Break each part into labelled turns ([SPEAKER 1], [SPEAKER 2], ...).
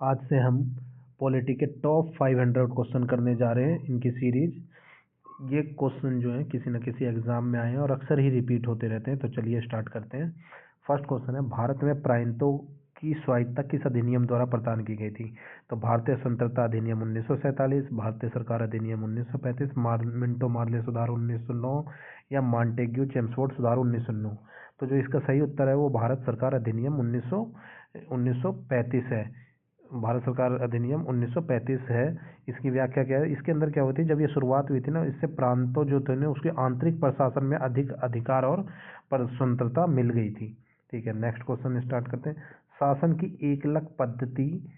[SPEAKER 1] आज से हम पॉलिटी के टॉप 500 क्वेश्चन करने जा रहे हैं इनकी सीरीज। ये क्वेश्चन जो है किसी न किसी एग्जाम में आए हैं और अक्सर ही रिपीट होते रहते हैं। तो चलिए स्टार्ट करते हैं। फर्स्ट क्वेश्चन है, भारत में प्रांतों की स्वायत्तता किस अधिनियम द्वारा प्रदान की गई थी? तो भारतीय स्वतंत्रता अधिनियम 1947, भारतीय सरकार अधिनियम 1935, मिंटो मार्ले सुधार 1909 या मॉन्टेग्यू चेम्सफोर्ड सुधार 1909। तो जो इसका सही उत्तर है वो भारत सरकार अधिनियम 1935 है। भारत सरकार अधिनियम 1935 है। इसकी व्याख्या क्या है, इसके अंदर क्या होती है, जब ये शुरुआत हुई थी ना, इससे प्रांतों जो थे ना उसके आंतरिक प्रशासन में अधिक अधिकार और स्वतंत्रता मिल गई थी। ठीक है, नेक्स्ट क्वेश्चन स्टार्ट करते हैं। शासन की एकलक पद्धति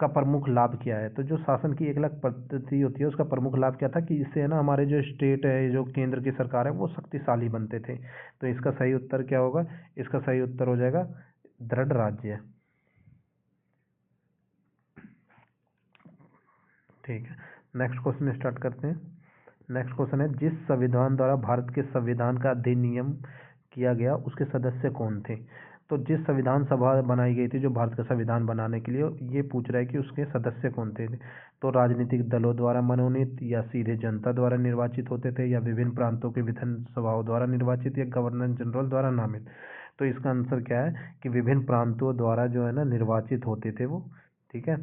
[SPEAKER 1] का प्रमुख लाभ क्या है? तो जो शासन की एकलक पद्धति होती है उसका प्रमुख लाभ क्या था कि इससे है ना हमारे जो स्टेट है, जो केंद्र की सरकार है, वो शक्तिशाली बनते थे। तो इसका सही उत्तर क्या होगा? इसका सही उत्तर हो जाएगा दृढ़ राज्य। ठीक है, नेक्स्ट क्वेश्चन स्टार्ट करते हैं। नेक्स्ट क्वेश्चन है, जिस संविधान द्वारा भारत के संविधान का अधिनियम किया गया उसके सदस्य कौन थे? तो जिस संविधान सभा बनाई गई थी जो भारत का संविधान बनाने के लिए, ये पूछ रहा है कि उसके सदस्य कौन थे। तो राजनीतिक दलों द्वारा मनोनीत, या सीधे जनता द्वारा निर्वाचित होते थे, या विभिन्न प्रांतों के विधानसभाओं द्वारा निर्वाचित, या गवर्नर जनरल द्वारा नामित। तो इसका आंसर क्या है कि विभिन्न प्रांतों द्वारा जो है ना निर्वाचित होते थे वो। ठीक है,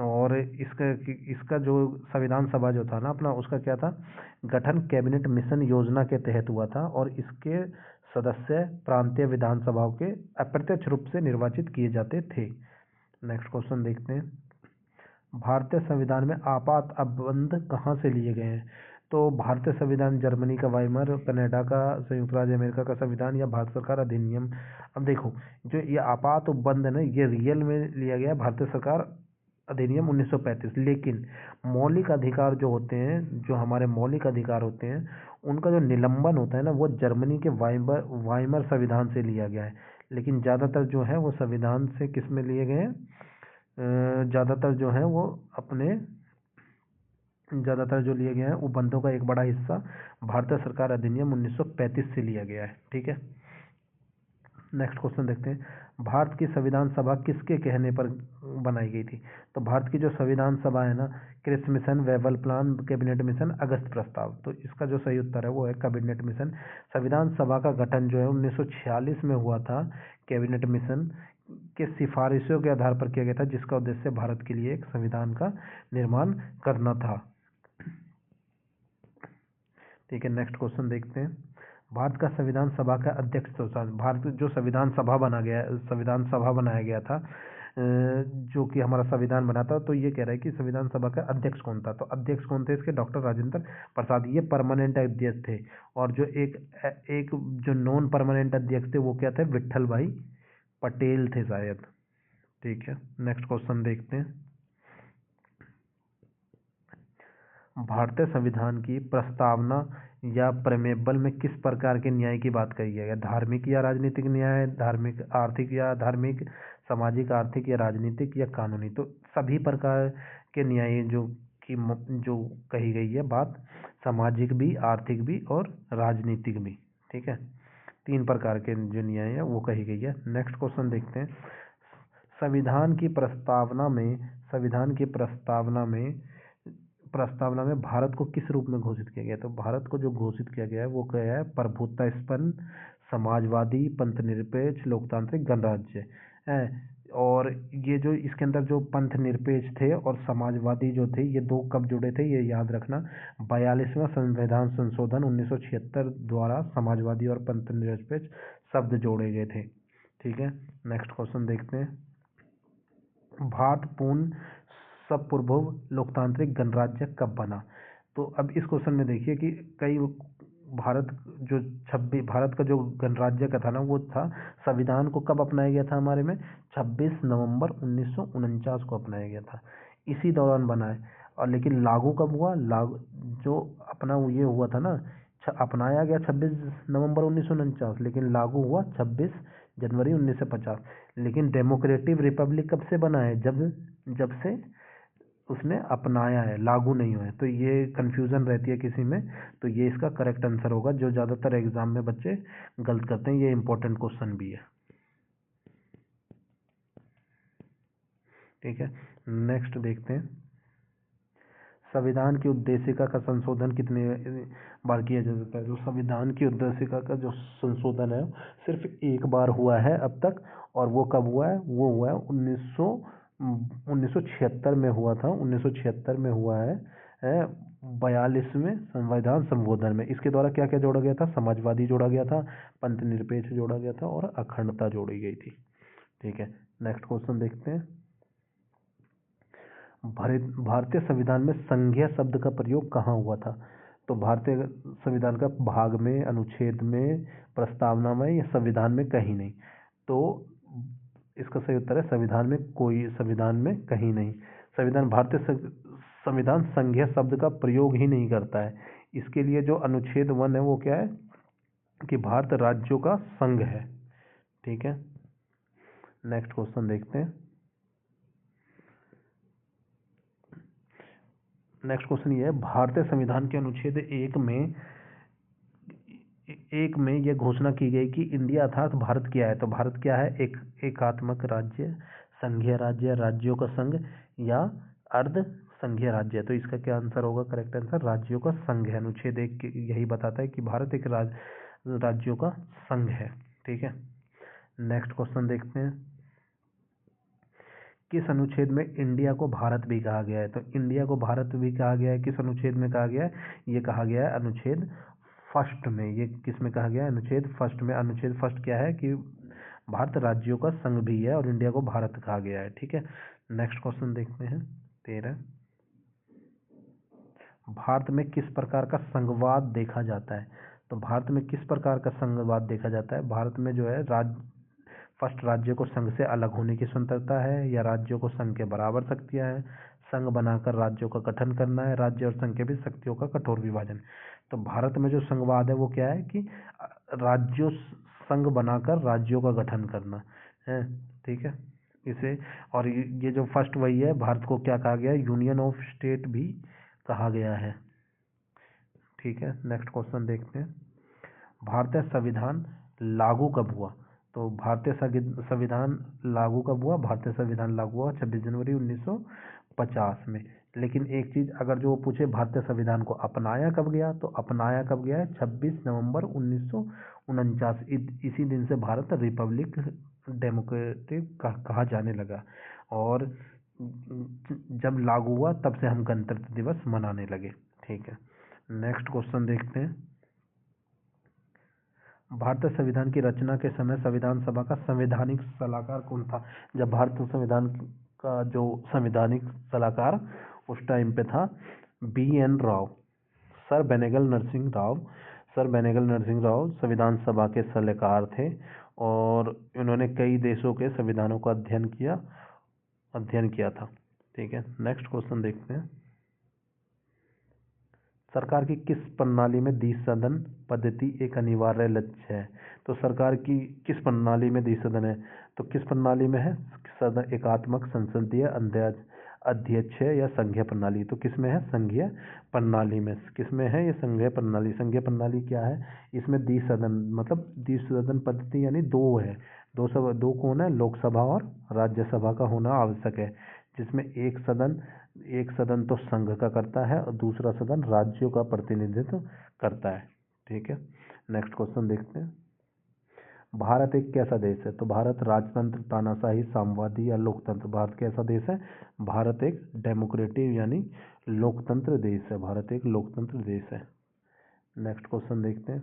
[SPEAKER 1] और इसका इसका जो संविधान सभा जो था ना अपना, उसका क्या था, गठन कैबिनेट मिशन योजना के तहत हुआ था, और इसके सदस्य प्रांतीय विधानसभाओं के अप्रत्यक्ष रूप से निर्वाचित किए जाते थे। नेक्स्ट क्वेश्चन देखते हैं। भारतीय संविधान में आपात अनुबंध कहाँ से लिए गए हैं? तो भारतीय संविधान जर्मनी का वाइमर, कनाडा का, संयुक्त राज्य अमेरिका का संविधान, या भारत सरकार अधिनियम। अब देखो, जो ये आपात उपबंध है ना, ये रियल में लिया गया भारतीय सरकार अधिनियम 1935। लेकिन मौलिक अधिकार जो होते हैं, जो हमारे मौलिक अधिकार होते हैं, उनका जो निलंबन होता है ना, वो जर्मनी के वाइमर संविधान से लिया गया है। लेकिन ज़्यादातर जो है वो संविधान से किस में लिए गए हैं? ज़्यादातर जो है वो अपने ज़्यादातर जो लिए गए हैं उपबंधों का एक बड़ा हिस्सा भारतीय सरकार अधिनियम 1935 से लिया गया है। ठीक है, नेक्स्ट क्वेश्चन देखते हैं। भारत की संविधान सभा किसके कहने पर बनाई गई थी? तो भारत की जो संविधान सभा है ना, Cripps mission, Wavell plan, cabinet mission, अगस्त प्रस्ताव। तो इसका जो सही उत्तर है वो है कैबिनेट मिशन। संविधान सभा का गठन जो है 1946 में हुआ था, कैबिनेट मिशन के सिफारिशों के आधार पर किया गया था, जिसका उद्देश्य भारत के लिए एक संविधान का निर्माण करना था। ठीक है, नेक्स्ट क्वेश्चन देखते हैं। भारत का संविधान सभा का अध्यक्ष तो भारत जो संविधान सभा बनाया गया था, जो कि हमारा संविधान बना था, तो ये कह रहा है कि संविधान सभा का अध्यक्ष कौन था? तो अध्यक्ष कौन थे इसके? डॉक्टर राजेंद्र प्रसाद। ये परमानेंट अध्यक्ष थे। और जो एक जो नॉन परमानेंट अध्यक्ष थे वो क्या थे? विट्ठल भाई पटेल थे शायद। ठीक है, नेक्स्ट क्वेश्चन देखते हैं। भारतीय संविधान की प्रस्तावना या प्रेमेबल में किस प्रकार के न्याय की बात कही गई है? धार्मिक या राजनीतिक न्याय, धार्मिक आर्थिक या धार्मिक, सामाजिक आर्थिक या राजनीतिक, या कानूनी। तो सभी प्रकार के न्याय जो कही गई है बात, सामाजिक भी, आर्थिक भी और राजनीतिक भी। ठीक है, 3 प्रकार के जो न्याय है वो कही गई है। नेक्स्ट क्वेश्चन देखते हैं। संविधान की प्रस्तावना में भारत को किस रूप में घोषित किया गया? तो भारत को जो घोषित किया गया है वो क्या है? प्रभुत्व संपन्न, समाजवादी, पंथनिरपेक्ष, लोकतांत्रिक, गणराज्य है। और ये जो इसके अंदर जो पंथ निरपेक्ष थे और समाजवादी जो थे, ये दो कब जुड़े थे ये याद रखना। 42वां संविधान संशोधन 1976 द्वारा समाजवादी और पंथ निरपेक्ष शब्द जोड़े गए थे। ठीक है, नेक्स्ट क्वेश्चन देखते हैं। भारत पूर्ण संप्रभु लोकतांत्रिक गणराज्य कब बना? तो अब इस क्वेश्चन में देखिए कि कई भारत भारत का जो गणराज्य का था ना, वो था, संविधान को कब अपनाया गया था हमारे में? 26 नवंबर 1949 को अपनाया गया था। इसी दौरान बना है। और लेकिन लागू कब हुआ? लागू जो अपना ये हुआ था ना, अपनाया गया 26 नवंबर 1949, लेकिन लागू हुआ 26 जनवरी 1950। लेकिन डेमोक्रेटिक रिपब्लिक कब से बना है? जब से उसने अपनाया है, लागू नहीं हुआ है। तो ये कन्फ्यूज़न रहती है किसी में, तो ये इसका करेक्ट आंसर होगा, जो ज़्यादातर एग्जाम में बच्चे गलत करते हैं। ये इंपॉर्टेंट क्वेश्चन भी है। ठीक है। नेक्स्ट देखते हैं, संविधान की उद्देशिका का संशोधन कितने बार किया जा सकता है। जो संविधान की उद्देशिका का जो संशोधन है सिर्फ एक बार हुआ है अब तक, और वो कब हुआ है, वो हुआ है 1976 में हुआ था, 1976 में हुआ है 42वें संविधान संशोधन में। इसके द्वारा क्या क्या जोड़ा गया था, समाजवादी जोड़ा गया था, पंथ निरपेक्ष जोड़ा गया था और अखंडता जोड़ी गई थी। ठीक है। नेक्स्ट क्वेश्चन देखते हैं, भारतीय संविधान में संघीय शब्द का प्रयोग कहाँ हुआ था। तो भारतीय संविधान का भाग में, अनुच्छेद में, प्रस्तावना में या संविधान में कहीं नहीं। तो इसका सही उत्तर है संविधान में, कोई संविधान में कहीं नहीं। भारतीय संविधान संघीय शब्द का प्रयोग ही नहीं करता है। इसके लिए जो अनुच्छेद 1 है वो क्या है कि भारत राज्यों का संघ है। ठीक है। नेक्स्ट क्वेश्चन देखते हैं, नेक्स्ट क्वेश्चन ये है, भारतीय संविधान के अनुच्छेद 1 में यह घोषणा की गई कि इंडिया अर्थात भारत क्या है। तो भारत क्या है, एक एकात्मक राज्य, संघीय राज्य, राज्यों का संघ या अर्ध संघीय राज्य। तो इसका क्या आंसर होगा, करेक्ट आंसर राज्यों का संघ है। अनुच्छेद 1 यही बताता है कि भारत एक राज्यों का संघ है। ठीक है। नेक्स्ट क्वेश्चन देखते हैं, किस अनुच्छेद में इंडिया को भारत भी कहा गया है। तो इंडिया को भारत भी कहा गया है, किस अनुच्छेद में कहा गया है, ये कहा गया है अनुच्छेद 1 में। ये किस में कहा गया है, अनुच्छेद 1 में। अनुच्छेद 1 क्या है कि भारत राज्यों का संघ भी है और इंडिया को भारत कहा गया है। ठीक है। नेक्स्ट क्वेश्चन देखते हैं 13, भारत में किस प्रकार का संघवाद देखा जाता है। तो भारत में किस प्रकार का संघवाद देखा जाता है। भारत में जो है फर्स्ट, राज्य को संघ से अलग होने की स्वतंत्रता है, या राज्यों को संघ के बराबर शक्तियां हैं, संघ बनाकर राज्यों का गठन करना है, राज्य और संघ के बीच शक्तियों का कठोर विभाजन। तो भारत में जो संघवाद है वो क्या है कि राज्यों संघ बनाकर राज्यों का गठन करना है। ठीक है। इसे, और ये जो फर्स्ट वही है, भारत को क्या कहा गया है, यूनियन ऑफ स्टेट भी कहा गया है। ठीक है। नेक्स्ट क्वेश्चन देखते हैं, भारतीय संविधान लागू कब हुआ। तो भारतीय संविधान लागू कब हुआ, भारतीय संविधान लागू हुआ 26 जनवरी 1950 में। लेकिन एक चीज अगर जो पूछे भारतीय संविधान को अपनाया कब गया, तो अपनाया कब गया है 26 नवंबर 1949। इसी दिन से भारत रिपब्लिक डेमोक्रेटिक कहा जाने लगा, और जब लागू हुआ तब से हम गणतंत्र दिवस मनाने लगे। ठीक है। नेक्स्ट क्वेश्चन देखते हैं, भारतीय संविधान की रचना के समय संविधान सभा का संवैधानिक सलाहकार कौन था। जब भारतीय संविधान का जो संवैधानिक सलाहकार उस टाइम पे था BN Rao, sir Benegal Narasimha Rao. Sir Benegal Narasimha Rao संविधान सभा के सलाहकार थे, और इन्होंने कई देशों के संविधानों का अध्ययन किया था। ठीक है। नेक्स्ट क्वेश्चन देखते हैं, सरकार की किस प्रणाली में द्विसदन पद्धति एक अनिवार्य लक्ष्य है। तो सरकार की किस प्रणाली में द्विसदन है, तो किस प्रणाली में है, सदन एकात्मक, संसदीय, अध्यक्ष या संघीय प्रणाली। तो किस में है, संघीय प्रणाली में। किस में है, ये संघीय प्रणाली। संघीय प्रणाली क्या है, इसमें द्विसदन मतलब द्विसदन पद्धति यानी दो है, दो कौन है, लोकसभा और राज्यसभा का होना आवश्यक है, जिसमें एक सदन तो संघ का करता है और दूसरा सदन राज्यों का प्रतिनिधित्व करता है। ठीक है। नेक्स्ट क्वेश्चन देखते हैं, भारत एक कैसा देश है। तो भारत राजतंत्र, तानाशाही, साम्यवादी या लोकतंत्र। भारत कैसा देश है, भारत एक डेमोक्रेटिक यानी लोकतंत्र देश है। भारत एक लोकतंत्र देश है। नेक्स्ट क्वेश्चन देखते हैं,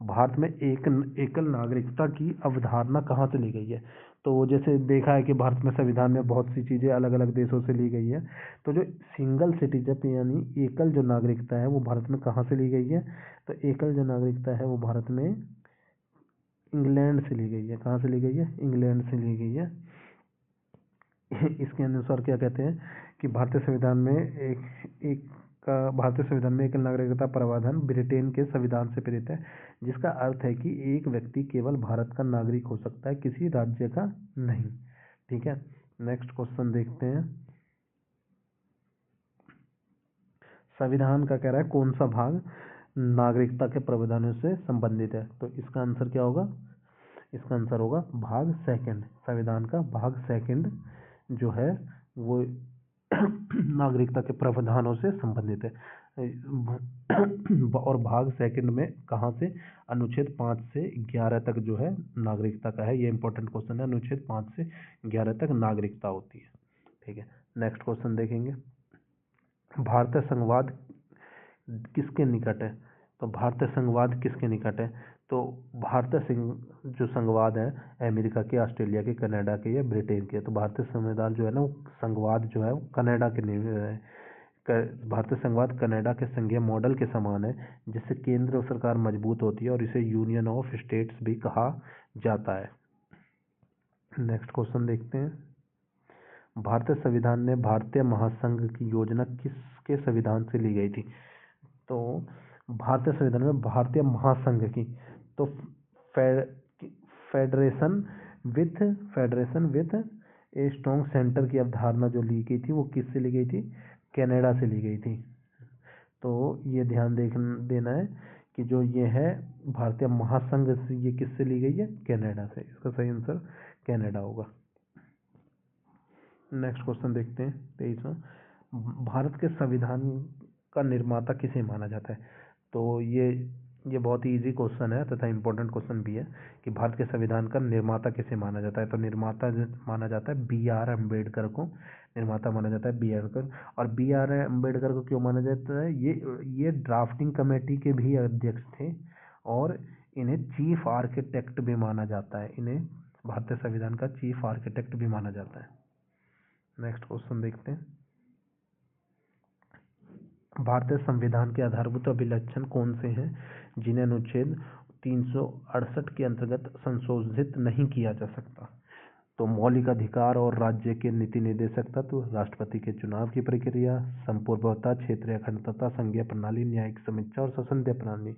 [SPEAKER 1] भारत में एकल नागरिकता की अवधारणा कहाँ से ली गई है। तो जैसे देखा है कि भारत में संविधान में बहुत सी चीज़ें अलग अलग देशों से ली गई है। तो जो सिंगल सिटीजन यानी एकल जो नागरिकता है वो भारत में कहाँ से ली गई है। तो एकल जो नागरिकता है वो भारत में इंग्लैंड से ली गई है। कहाँ से ली गई है, इंग्लैंड से ली गई है। इसके अनुसार क्या कहते हैं कि भारतीय संविधान में भारतीय संविधान में एकल नागरिकता प्रावधान ब्रिटेन के संविधान से प्रेरित है, जिसका अर्थ है कि एक व्यक्ति केवल भारत का नागरिक हो सकता है, किसी राज्य का नहीं। ठीक है। नेक्स्ट क्वेश्चन देखते हैं, संविधान का कह रहा है कौन सा भाग नागरिकता के प्रावधानों से संबंधित है। तो इसका आंसर क्या होगा, इसका आंसर होगा भाग 2, संविधान का भाग 2 जो है वो नागरिकता के प्रावधानों से संबंधित है। और भाग सेकंड में कहाँ से, अनुच्छेद 5 से 11 तक जो है नागरिकता का है। ये इंपॉर्टेंट क्वेश्चन है, अनुच्छेद 5 से 11 तक नागरिकता होती है। ठीक है, नेक्स्ट क्वेश्चन देखेंगे, भारतीय संघवाद किसके निकट है? तो भारतीय संघवाद किसके निकट है? तो भारतीय जो संघवाद है अमेरिका के, ऑस्ट्रेलिया के, कनाडा के या ब्रिटेन के। तो भारतीय संविधान जो है ना वो संघवाद जो है वो कनाडा के भारतीय संघवाद कनाडा के संघीय मॉडल के समान है, जिससे केंद्र सरकार मजबूत होती है और इसे यूनियन ऑफ स्टेट्स भी कहा जाता है। नेक्स्ट क्वेश्चन देखते हैं, भारतीय संविधान ने भारतीय महासंघ की योजना किसके संविधान से ली गई थी? तो भारतीय संविधान में भारतीय महासंघ की, तो federation with a strong centre की अवधारणा जो ली गई थी वो किससे ली गई थी? कनाडा से ली गई थी। तो ये ध्यान देना है कि जो ये है भारतीय महासंघ से, ये किससे ली गई है? कनाडा से। इसका सही आंसर कनाडा होगा। नेक्स्ट क्वेश्चन देखते हैं 23वां, भारत के संविधान का निर्माता किसे माना जाता है? तो ये बहुत ही इजी क्वेश्चन है तथा इम्पोर्टेंट क्वेश्चन भी है कि भारत के संविधान का निर्माता किसे माना जाता है? तो निर्माता माना जाता है B.R. अम्बेडकर को निर्माता माना जाता है, और B.R. अम्बेडकर को क्यों माना जाता है? ये ड्राफ्टिंग कमेटी के भी अध्यक्ष थे और इन्हें चीफ आर्किटेक्ट भी माना जाता है। इन्हें भारतीय संविधान का चीफ आर्किटेक्ट भी माना जाता है। नेक्स्ट क्वेश्चन देखते हैं, भारतीय संविधान के आधारभूत अभिलक्षण कौन से हैं जिन्हें अनुच्छेद 368 के अंतर्गत संशोधित नहीं किया जा सकता? तो मौलिक अधिकार और राज्य के नीति निर्देशक तत्व, राष्ट्रपति के चुनाव की प्रक्रिया, संप्रभुता, क्षेत्रीय अखंडता, संघीय प्रणाली, न्यायिक समीक्षा और संसदीय प्रणाली,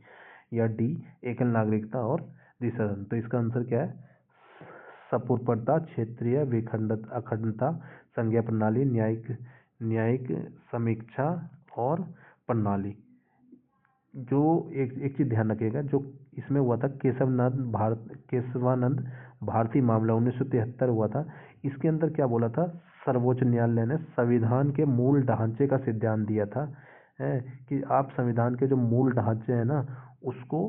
[SPEAKER 1] या डी एकल नागरिकता और द्विसदन। तो इसका आंसर क्या है? संप्रभुता, क्षेत्रीय अखंडता, संघीय प्रणाली, न्यायिक समीक्षा और प्रणाली। जो एक चीज ध्यान रखिएगा, जो इसमें हुआ था केशवानंद भारती मामला 1973 हुआ था, इसके अंदर क्या बोला था? सर्वोच्च न्यायालय ने संविधान के मूल ढांचे का सिद्धांत दिया था है कि आप संविधान के जो मूल ढांचे हैं ना उसको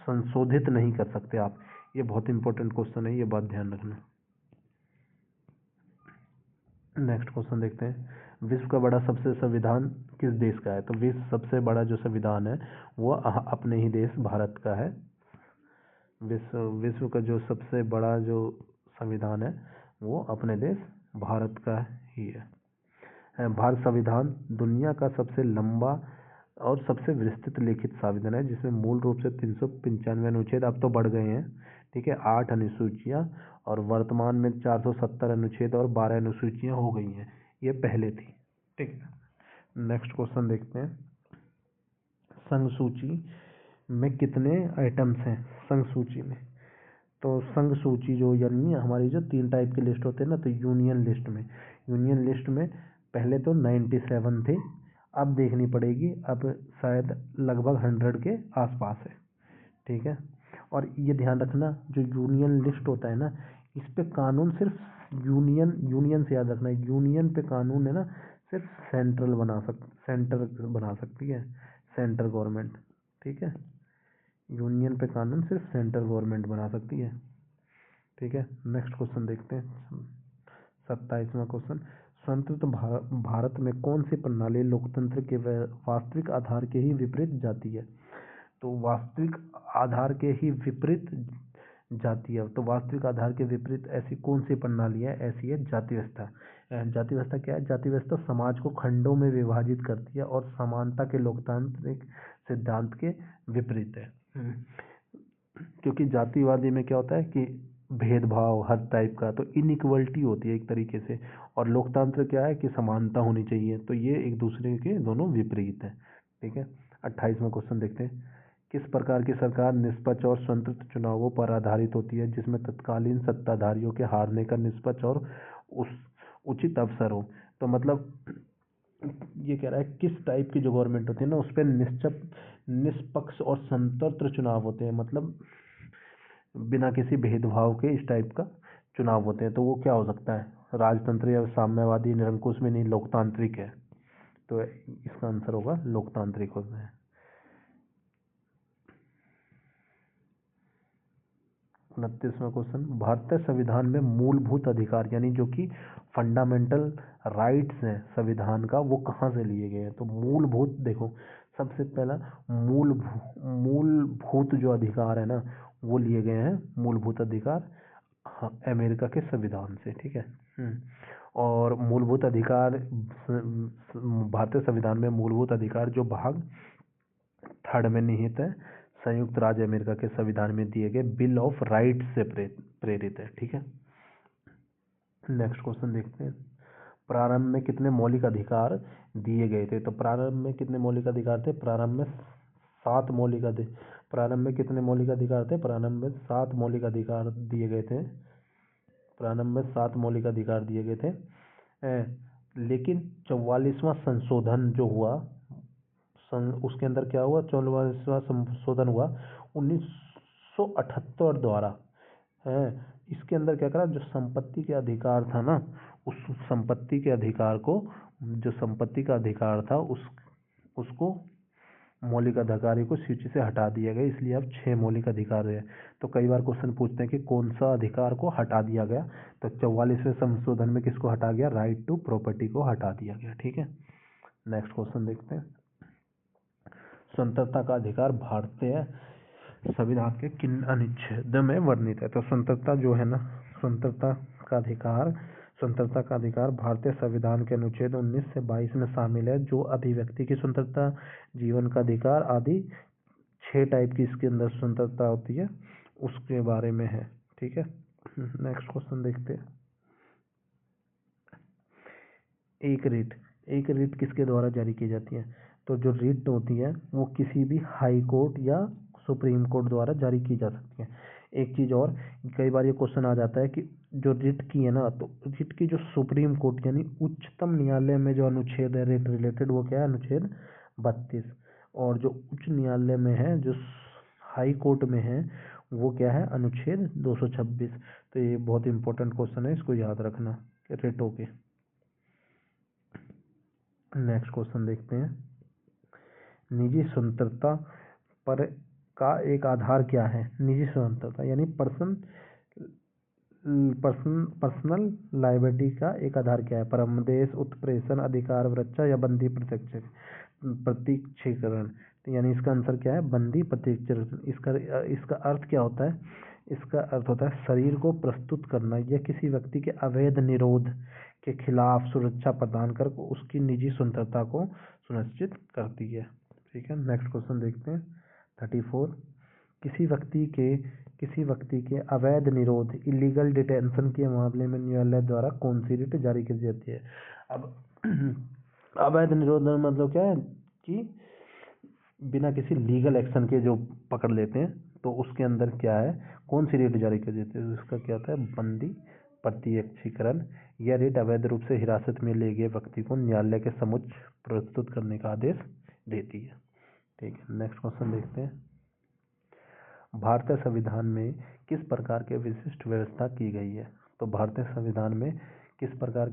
[SPEAKER 1] संशोधित नहीं कर सकते आप। ये बहुत इंपॉर्टेंट क्वेश्चन है, ये बात ध्यान रखना। नेक्स्ट क्वेश्चन देखते हैं, विश्व का बड़ा सबसे संविधान किस देश का है? तो विश्व सबसे बड़ा जो संविधान है वो अपने ही देश भारत का है। विश्व का जो सबसे बड़ा जो संविधान है वो अपने देश भारत का ही है। भारत संविधान दुनिया का सबसे लंबा और सबसे विस्तृत लिखित संविधान है, जिसमें मूल रूप से 395 अनुच्छेद, अब तो बढ़ गए हैं, ठीक है, 8 अनुसूचियां, और वर्तमान में 470 अनुच्छेद और 12 अनुसूचियां हो गई हैं। ये पहले थी, ठीक है। नेक्स्ट क्वेश्चन देखते हैं, संघ सूची में कितने आइटम्स हैं? संघ सूची में, तो संघ सूची जो यानी हमारी जो 3 टाइप की लिस्ट होते हैं ना, तो यूनियन लिस्ट में पहले तो 97 थे, अब देखनी पड़ेगी, अब शायद लगभग 100 के आसपास है, ठीक है। और ये ध्यान रखना, जो यूनियन लिस्ट होता है ना, इस पे कानून सिर्फ यूनियन से याद रखना, यूनियन पे कानून है ना सिर्फ सेंटर बना सकती है, सेंट्रल गवर्नमेंट, ठीक है। यूनियन पे कानून सिर्फ सेंट्रल गवर्नमेंट बना सकती है, ठीक है। नेक्स्ट क्वेश्चन देखते हैं, 27वां क्वेश्चन, स्वतंत्र भारत में कौन सी प्रणाली लोकतंत्र के वास्तविक आधार के ही विपरीत जाती है? तो वास्तविक आधार के ही विपरीत जाती है। तो वास्तविक आधार के विपरीत ऐसी कौन सी प्रणाली है? ऐसी है जाति व्यवस्था। जाति व्यवस्था क्या है? जाति व्यवस्था समाज को खंडों में विभाजित करती है और समानता के लोकतांत्रिक सिद्धांत के विपरीत है। क्योंकि जातिवादी में क्या होता है कि भेदभाव हर टाइप का, तो इनइक्वलिटी होती है एक तरीके से, और लोकतंत्र क्या है कि समानता होनी चाहिए। तो ये एक दूसरे के दोनों विपरीत है, ठीक है। 28वां क्वेश्चन देखते हैं, किस प्रकार की सरकार निष्पक्ष और स्वतंत्र चुनावों पर आधारित होती है, जिसमें तत्कालीन सत्ताधारियों के हारने का निष्पक्ष और उचित अवसर हो? तो मतलब ये कह रहा है किस टाइप की जो गवर्नमेंट होती है ना उस पर निष्पक्ष और स्वतंत्र चुनाव होते हैं, मतलब बिना किसी भेदभाव के इस टाइप का चुनाव होते हैं, तो वो क्या हो सकता है? राजतंत्र या साम्यवादी, निरंकुश में नहीं, लोकतांत्रिक है। तो इसका आंसर होगा लोकतांत्रिक होता है। 29वां क्वेश्चन, भारतीय संविधान में मूलभूत अधिकार यानी जो कि फंडामेंटल राइट्स हैं संविधान का, वो कहाँ से लिए गए हैं? तो मूलभूत, देखो सबसे पहला मूलभूत जो अधिकार है ना, वो लिए गए हैं मूलभूत अधिकार, हाँ, अमेरिका के संविधान से, ठीक है। और मूलभूत अधिकार, भारतीय संविधान में मूलभूत अधिकार जो भाग 3 में निहित है, संयुक्त राज्य अमेरिका के संविधान में दिए गए बिल ऑफ राइट्स से प्रेरित है, ठीक है। नेक्स्ट क्वेश्चन देखते हैं, प्रारंभ में कितने मौलिक अधिकार दिए गए थे? तो प्रारंभ में कितने मौलिक अधिकार थे? प्रारंभ में 7 मौलिक अधिकार। प्रारंभ में कितने मौलिक अधिकार थे? प्रारंभ में 7 मौलिक अधिकार दिए गए थे। प्रारंभ में 7 मौलिक अधिकार दिए गए थे। लेकिन 44वां संशोधन जो हुआ, उसके अंदर क्या हुआ? 44वां संशोधन हुआ 1978 द्वारा, है। इसके अंदर क्या करा, जो संपत्ति के अधिकार था ना, उस संपत्ति के अधिकार को, जो संपत्ति का अधिकार था उसको मौलिक अधिकार को सूची से हटा दिया गया, इसलिए अब 6 मौलिक अधिकार है। तो कई बार क्वेश्चन पूछते हैं कि कौन सा अधिकार को हटा दिया गया, तो 44वें संशोधन में किसको हटा गया? राइट टू प्रॉपर्टी को हटा दिया गया, ठीक है। नेक्स्ट क्वेश्चन देखते हैं, स्वतंत्रता का अधिकार भारतीय संविधान के किन अनुच्छेद में वर्णित है? तो स्वतंत्रता जो है ना, स्वतंत्रता का अधिकार भारतीय संविधान के अनुच्छेद 19 से 22 में शामिल है, जो अभिव्यक्ति की स्वतंत्रता, जीवन का अधिकार आदि 6 टाइप की इसके अंदर स्वतंत्रता होती है, उसके बारे में है, ठीक है। नेक्स्ट क्वेश्चन देखते हैं, एक रीट किसके द्वारा जारी की जाती है? तो जो रीट होती है वो किसी भी हाई कोर्ट या सुप्रीम कोर्ट द्वारा जारी की जा सकती है। एक चीज़ और, कई बार ये क्वेश्चन आ जाता है कि जो रिट की है ना, तो रिट की जो सुप्रीम कोर्ट यानी उच्चतम न्यायालय में जो अनुच्छेद है रिट रिलेटेड, वो क्या है? अनुच्छेद 32। और जो उच्च न्यायालय में है, जो हाई कोर्ट में है, वो क्या है? अनुच्छेद 226। तो ये बहुत इंपॉर्टेंट क्वेश्चन है, इसको याद रखना रिटों के। नेक्स्ट क्वेश्चन देखते हैं, निजी स्वतंत्रता पर का एक आधार क्या है? निजी स्वतंत्रता यानी पर्सनल लाइबिलिटी का एक आधार क्या है? परमदेश, उत्प्रेषण, अधिकार वृक्षा या बंदी प्रत्यक्षीकरण। यानी इसका आंसर क्या है? बंदी प्रत्यक्षीकरण। इसका अर्थ क्या होता है? इसका अर्थ होता है शरीर को प्रस्तुत करना या किसी व्यक्ति के अवैध निरोध के खिलाफ सुरक्षा प्रदान कर उसकी निजी स्वतंत्रता को सुनिश्चित करती है, ठीक है। नेक्स्ट क्वेश्चन देखते हैं, 34, किसी व्यक्ति के अवैध निरोध, इलीगल डिटेंशन के मामले में न्यायालय द्वारा कौन सी रिट जारी की जाती है? अब अवैध निरोध मतलब क्या है कि बिना किसी लीगल एक्शन के जो पकड़ लेते हैं, तो उसके अंदर क्या है, कौन सी रिट जारी की जाती है? उसका क्या होता है? बंदी प्रत्यक्षीकरण। यह रिट अवैध रूप से हिरासत में ले गए व्यक्ति को न्यायालय के समक्ष प्रस्तुत करने का आदेश देती है, ठीक है। नेक्स्ट क्वेश्चन देखते हैं, भारतीय संविधान में किस प्रकार के विशिष्ट व्यवस्था की गई है? तो भारतीय संविधान में किस प्रकार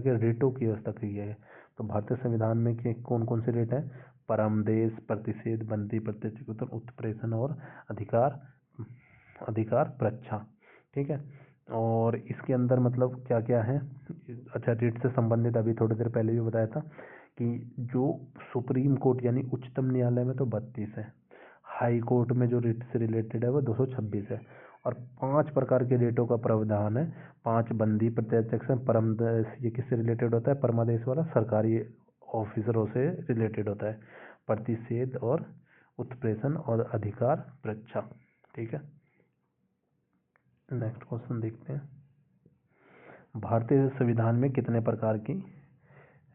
[SPEAKER 1] के रेटों की व्यवस्था की गई है? तो भारतीय संविधान में कौन कौन से रेट हैं? परमदेश, प्रतिषेध, बंदी प्रत्यक्षीकरण, उत्प्रेषण और अधिकार प्रच्छा, ठीक है। और इसके अंदर मतलब क्या क्या है? अच्छा, रेट से संबंधित अभी थोड़ी देर पहले भी बताया था कि जो सुप्रीम कोर्ट यानी उच्चतम न्यायालय में तो 32 है, हाई कोर्ट में जो रेट से रिलेटेड है वो 226 है, और 5 प्रकार के रेटों का प्रावधान है। 5 बंदी प्रत्यक्षीकरण, परमदेश, ये किससे रिलेटेड होता है? परमादेश वाला सरकारी ऑफिसरों से रिलेटेड होता है। प्रतिषेध और उत्प्रेषण और अधिकार प्रच्छा, ठीक है। नेक्स्ट क्वेश्चन देखते हैं, भारतीय संविधान में कितने प्रकार की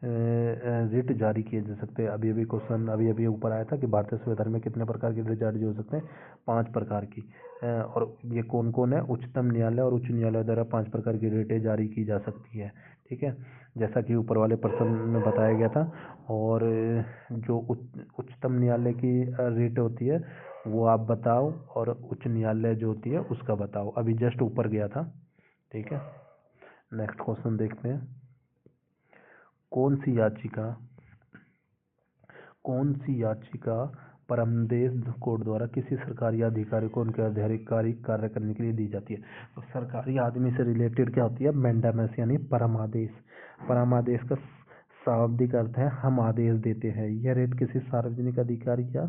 [SPEAKER 1] रिट जारी किए जा सकते हैं? अभी क्वेश्चन अभी ऊपर आया था कि भारतीय संविधान में कितने प्रकार की रिट जारी हो सकते हैं? 5 प्रकार की। और ये कौन कौन है? उच्चतम न्यायालय और उच्च न्यायालय द्वारा 5 प्रकार की रिटें जारी की जा सकती है, ठीक है, जैसा कि ऊपर वाले प्रश्न में बताया गया था। और जो उच्चतम न्यायालय की रिट होती है वो आप बताओ, और उच्च न्यायालय जो होती है उसका बताओ। अभी जस्ट ऊपर गया था, ठीक है। नेक्स्ट क्वेश्चन देखते हैं। कौन सी याचिका परमदेश कोर्ट द्वारा किसी सरकारी अधिकारी को उनके आधिकारिक कार्य करने के लिए दी जाती है? तो सरकारी आदमी से रिलेटेड क्या होती है? मैंडामस यानी परमादेश। परमादेश का शाब्दिक अर्थ है हम आदेश देते हैं। यह रेट किसी सार्वजनिक अधिकारी या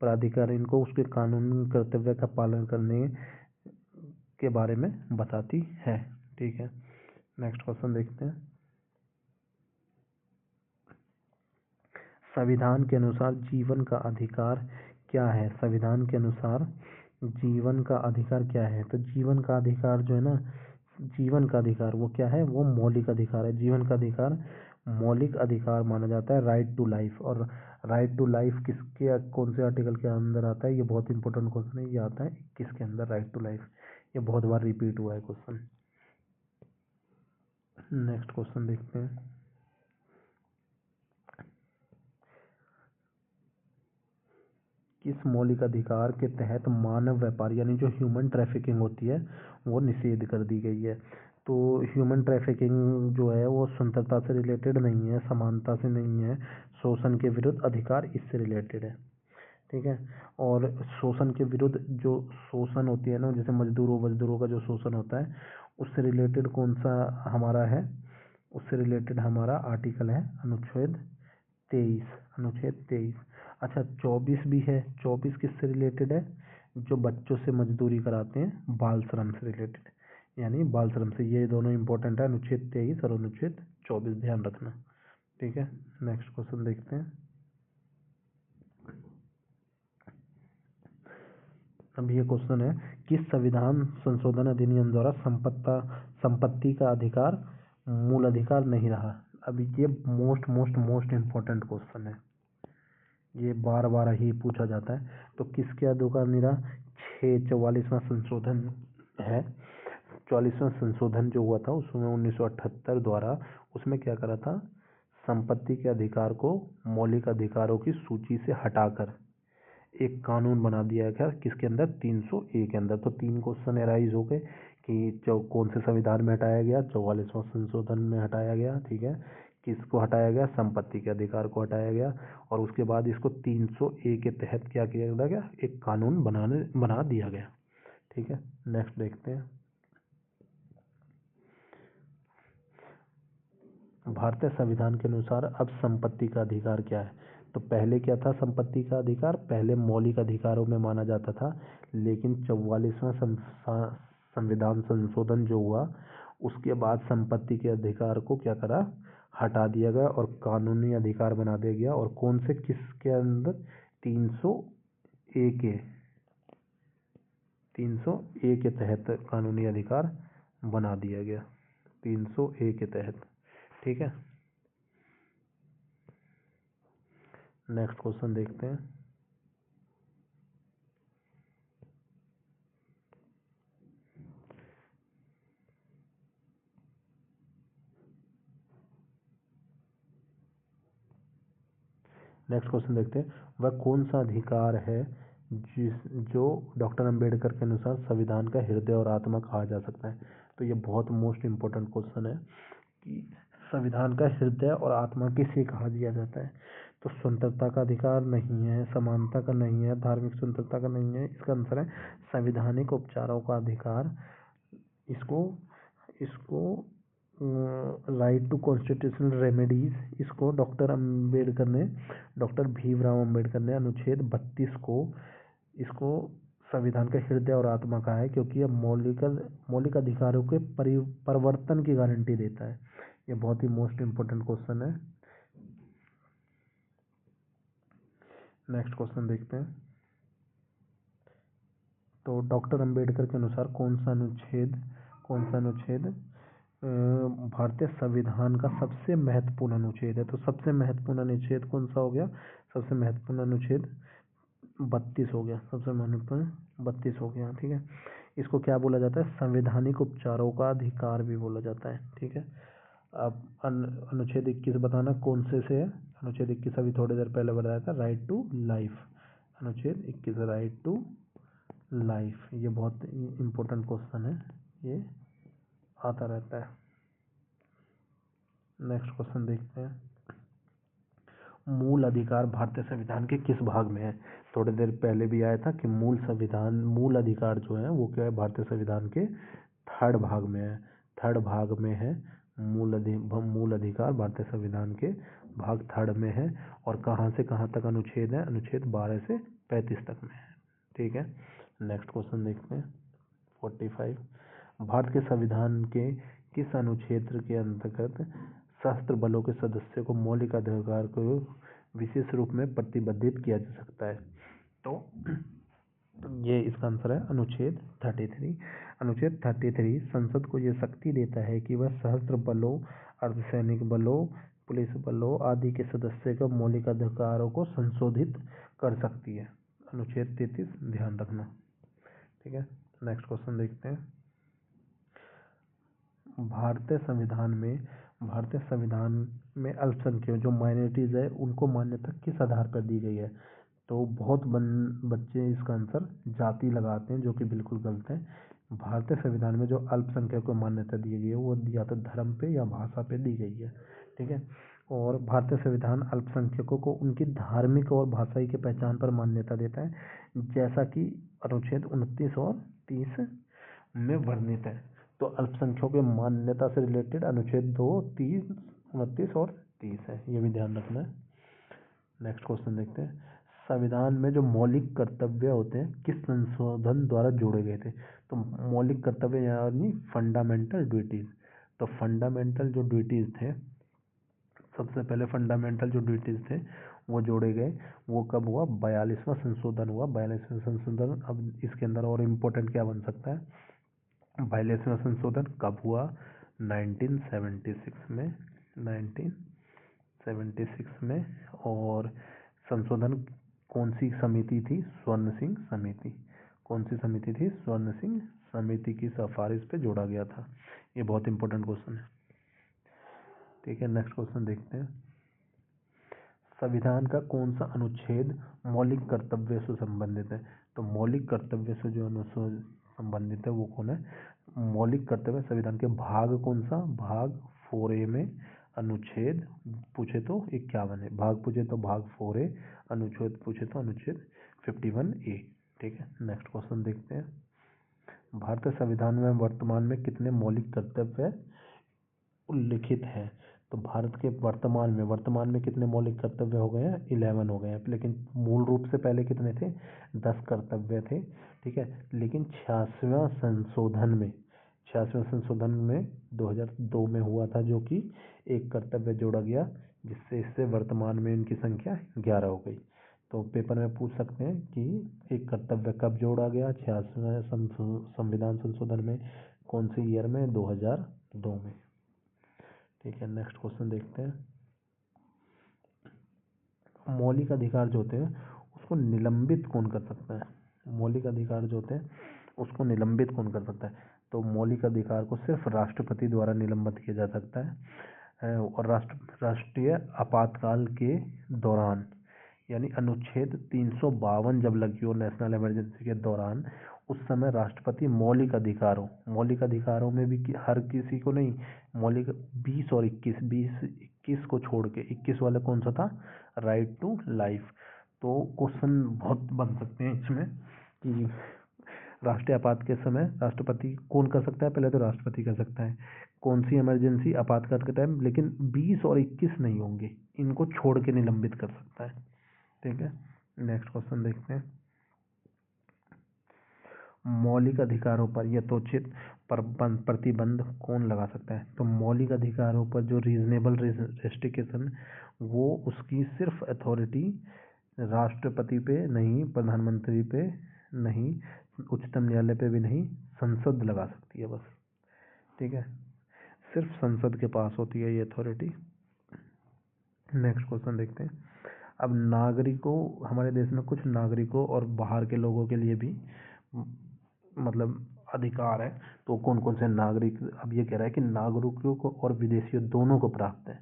[SPEAKER 1] प्राधिकारी को उसके कानूनी कर्तव्य का पालन करने के बारे में बताती है, ठीक है। नेक्स्ट क्वेश्चन देखते हैं। संविधान के अनुसार जीवन का अधिकार क्या है? संविधान के अनुसार जीवन का अधिकार क्या है? तो जीवन का अधिकार जो है ना, जीवन का अधिकार वो क्या है? वो मौलिक अधिकार है। जीवन का अधिकार मौलिक अधिकार माना जाता है, राइट टू लाइफ। और राइट टू लाइफ किसके कौन से आर्टिकल के अंदर आता है? ये बहुत इंपॉर्टेंट क्वेश्चन है। ये आता है 21 के अंदर, राइट टू लाइफ। ये बहुत बार रिपीट हुआ है क्वेश्चन। नेक्स्ट क्वेश्चन देखते हैं। किस मौलिक अधिकार के तहत मानव व्यापार यानी जो ह्यूमन ट्रैफिकिंग होती है वो निषेध कर दी गई है? तो ह्यूमन ट्रैफिकिंग जो है वो स्वतंत्रता से रिलेटेड नहीं है, समानता से नहीं है, शोषण के विरुद्ध अधिकार इससे रिलेटेड है, ठीक है। और शोषण के विरुद्ध जो शोषण होती है ना, जैसे मजदूरों का जो शोषण होता है, उससे रिलेटेड कौन सा हमारा है? उससे रिलेटेड हमारा आर्टिकल है अनुच्छेद 23, अनुच्छेद 23। अच्छा, 24 भी है। 24 किससे रिलेटेड है? जो बच्चों से मजदूरी कराते हैं, बाल श्रम से रिलेटेड, यानी बाल श्रम से। ये दोनों इंपॉर्टेंट है, अनुच्छेद 23 और अनुच्छेद 24, ध्यान रखना, ठीक है। नेक्स्ट क्वेश्चन देखते हैं। अब ये क्वेश्चन है, किस संविधान संशोधन अधिनियम द्वारा संपत्ति का अधिकार मूल अधिकार नहीं रहा? अभी ये मोस्ट इम्पोर्टेंट क्वेश्चन है, ये बार बार ही पूछा जाता है। तो किसके अधिकार नहीं रहा? 44वां संशोधन है। 44वां संशोधन जो हुआ था उसमें 1978 द्वारा, उसमें क्या करा था? संपत्ति के अधिकार को मौलिक अधिकारों की सूची से हटाकर एक कानून बना दिया गया। किसके अंदर? 301 के अंदर। तो 3 क्वेश्चन एराइज हो गए कि कौन से संविधान में हटाया गया? 44वां संशोधन में हटाया गया, ठीक है। किसको हटाया गया? संपत्ति के अधिकार को हटाया गया। और उसके बाद इसको 301 के तहत क्या किया गया? एक कानून बना दिया गया, ठीक है। नेक्स्ट देखते हैं। भारतीय संविधान के अनुसार अब संपत्ति का अधिकार क्या है? तो पहले क्या था? संपत्ति का अधिकार पहले मौलिक अधिकारों में माना जाता था, लेकिन 44वां संविधान संशोधन जो हुआ उसके बाद संपत्ति के अधिकार को क्या करा? हटा दिया गया और कानूनी अधिकार बना दिया गया। और कौन से, किसके अंदर? 301 के 301 के तहत कानूनी अधिकार बना दिया गया, 301 के तहत, ठीक है। नेक्स्ट क्वेश्चन देखते हैं। नेक्स्ट क्वेश्चन देखते हैं। वह कौन सा अधिकार है जो डॉक्टर अंबेडकर के अनुसार संविधान का हृदय और आत्मा कहा जा सकता है? तो ये बहुत मोस्ट इम्पोर्टेंट क्वेश्चन है कि संविधान का हृदय और आत्मा किसे कहा दिया जाता है? तो स्वतंत्रता का अधिकार नहीं है, समानता का नहीं है, धार्मिक स्वतंत्रता का नहीं है। इसका आंसर है संवैधानिक उपचारों का अधिकार। इसको इसको राइट टू कॉन्स्टिट्यूशनल रेमेडीज, इसको डॉक्टर भीमराव अम्बेडकर ने अनुच्छेद 32 को इसको संविधान का हृदय और आत्मा कहा है, क्योंकि यह मौलिक अधिकारों के परिवर्तन की गारंटी देता है। ये बहुत ही मोस्ट इम्पोर्टेंट क्वेश्चन है। नेक्स्ट क्वेश्चन देखते हैं। तो डॉक्टर अंबेडकर के अनुसार कौन सा अनुच्छेद भारतीय संविधान का सबसे महत्वपूर्ण अनुच्छेद है? तो सबसे महत्वपूर्ण अनुच्छेद कौन सा हो गया? सबसे महत्वपूर्ण अनुच्छेद 32 हो गया, सबसे महत्वपूर्ण 32 हो गया, ठीक है। इसको क्या बोला जाता है? संवैधानिक उपचारों का अधिकार भी बोला जाता है, ठीक है। अब अनुच्छेद 21 बताना कौन से है? अनुच्छेद 21 अभी थोड़ी देर पहले बताया था, राइट टू लाइफ। अनुच्छेद 21 राइट टू लाइफ। ये बहुत इम्पोर्टेंट क्वेश्चन है, ये आता रहता है। नेक्स्ट क्वेश्चन देखते हैं, मूल अधिकार भारतीय संविधान के किस भाग में है? थोड़ी देर पहले भी आया था कि मूल अधिकार जो है वो क्या है, भारतीय संविधान के थर्ड भाग में है। थर्ड भाग में है मूल अधिकार भारतीय संविधान के भाग थर्ड में है। और कहाँ से कहाँ तक अनुच्छेद है? अनुच्छेद 12 से 35 तक में है। ठीक है, नेक्स्ट क्वेश्चन देखते हैं 45। भारत के संविधान के किस अनुच्छेद के अंतर्गत सशस्त्र बलों के सदस्यों को मौलिक अधिकार को विशेष रूप में प्रतिबंधित किया जा सकता है? तो ये इसका आंसर है अनुच्छेद 33। अनुच्छेद 33 संसद को यह शक्ति देता है कि वह सशस्त्र बलों, अर्धसैनिक बलों, पुलिस बलों आदि के सदस्यों के मौलिक अधिकारों को संशोधित कर सकती है। अनुच्छेद 33 ध्यान रखना। ठीक है, नेक्स्ट क्वेश्चन देखते हैं, भारतीय संविधान में अल्पसंख्यक जो माइनॉरिटीज है उनको मान्यता किस आधार पर दी गई है? तो बहुत बच्चे इसका आंसर जाति लगाते हैं, जो कि बिल्कुल गलत है। भारतीय संविधान में जो अल्पसंख्यक को मान्यता दी गई है वो या तो धर्म पे या भाषा पे दी गई है। ठीक है, और भारतीय संविधान अल्पसंख्यकों को उनकी धार्मिक और भाषाई की पहचान पर मान्यता देता है, जैसा कि अनुच्छेद 29 और 30 में वर्णित है। तो अल्पसंख्यकों की मान्यता से रिलेटेड अनुच्छेद 2, 3, 29 और 30 है, ये भी ध्यान रखना है। नेक्स्ट क्वेश्चन देखते हैं, संविधान में जो मौलिक कर्तव्य होते हैं किस संशोधन द्वारा जोड़े गए थे? तो मौलिक कर्तव्य यानी फंडामेंटल ड्यूटीज। तो फंडामेंटल जो ड्यूटीज थे, सबसे पहले फंडामेंटल जो ड्यूटीज थे वो जोड़े गए। वो कब हुआ? 42वां संशोधन हुआ। 42वां संशोधन, अब इसके अंदर और इम्पोर्टेंट क्या बन सकता है? 42वां संशोधन कब हुआ? 1976 में, 1976 में। और संशोधन कौन सी समिति थी? स्वर्ण सिंह समिति। कौन सी समिति थी? स्वर्ण सिंह समिति की सिफारिश पे जोड़ा गया था। ये बहुत इंपॉर्टेंट क्वेश्चन है। ठीक है, नेक्स्ट क्वेश्चन देखते हैं, संविधान का कौन सा अनुच्छेद मौलिक कर्तव्य से संबंधित है? तो मौलिक कर्तव्य से जो अनुच्छेद संबंधित है वो कौन है? मौलिक कर्तव्य संविधान के भाग कौन सा? भाग 4A में अनुच्छेद पूछे तो 51 है, भाग पूछे तो भाग 4A, अनुच्छेद पूछे तो अनुच्छेद 51A। ठीक है, नेक्स्ट क्वेश्चन देखते हैं, भारतीय संविधान में वर्तमान में कितने मौलिक कर्तव्य उल्लिखित हैं? तो भारत के वर्तमान में कितने मौलिक कर्तव्य हो गए हैं? 11 हो गए हैं, लेकिन मूल रूप से पहले कितने थे? 10 कर्तव्य थे। ठीक है, लेकिन 86वें संशोधन में 2002 में हुआ था, जो कि एक कर्तव्य जोड़ा गया, जिससे इससे वर्तमान में इनकी संख्या 11 हो गई। तो पेपर में पूछ सकते हैं कि एक कर्तव्य कब जोड़ा गया? 86वें संविधान संशोधन में, कौन सी ईयर में? 2002 में। ठीक है, नेक्स्ट क्वेश्चन देखते हैं, मौलिक अधिकार जो होते हैं उसको निलंबित कौन कर सकता है? मौलिक अधिकार जो होते हैं उसको निलंबित कौन कर सकता है? तो मौलिक अधिकार को सिर्फ राष्ट्रपति द्वारा निलंबित किया जा सकता है। और राष्ट्रीय आपातकाल के दौरान, यानी अनुच्छेद 352 जब लगी हो नेशनल इमरजेंसी के दौरान, उस समय राष्ट्रपति मौलिक अधिकारों में भी हर किसी को नहीं, मौलिक 20 और 21 को छोड़ के 21 वाला कौन सा था? Right to life. तो क्वेश्चन बहुत बन सकते हैं इसमें कि राष्ट्रीय आपात के समय राष्ट्रपति कौन कर सकता है? पहले तो राष्ट्रपति कर सकता है। कौन सी इमरजेंसी? आपातकाल के टाइम, लेकिन 20 और 21 नहीं होंगे, इनको छोड़ के निलंबित कर सकता है। ठीक है, नेक्स्ट क्वेश्चन देखते हैं, मौलिक अधिकारों पर यथोचित प्रतिबंध कौन लगा सकता है? तो मौलिक अधिकारों पर जो रीजनेबल रेस्ट्रिक्शन, वो उसकी सिर्फ अथॉरिटी राष्ट्रपति पे नहीं, प्रधानमंत्री पे नहीं, उच्चतम न्यायालय पे भी नहीं, संसद लगा सकती है बस। ठीक है, सिर्फ संसद के पास होती है ये अथॉरिटी। नेक्स्ट क्वेश्चन देखते हैं, अब नागरिकों, हमारे देश में कुछ नागरिकों और बाहर के लोगों के लिए भी मतलब अधिकार है। तो कौन कौन से नागरिक? अब ये कह रहा है कि नागरिकों को और विदेशियों दोनों को प्राप्त है।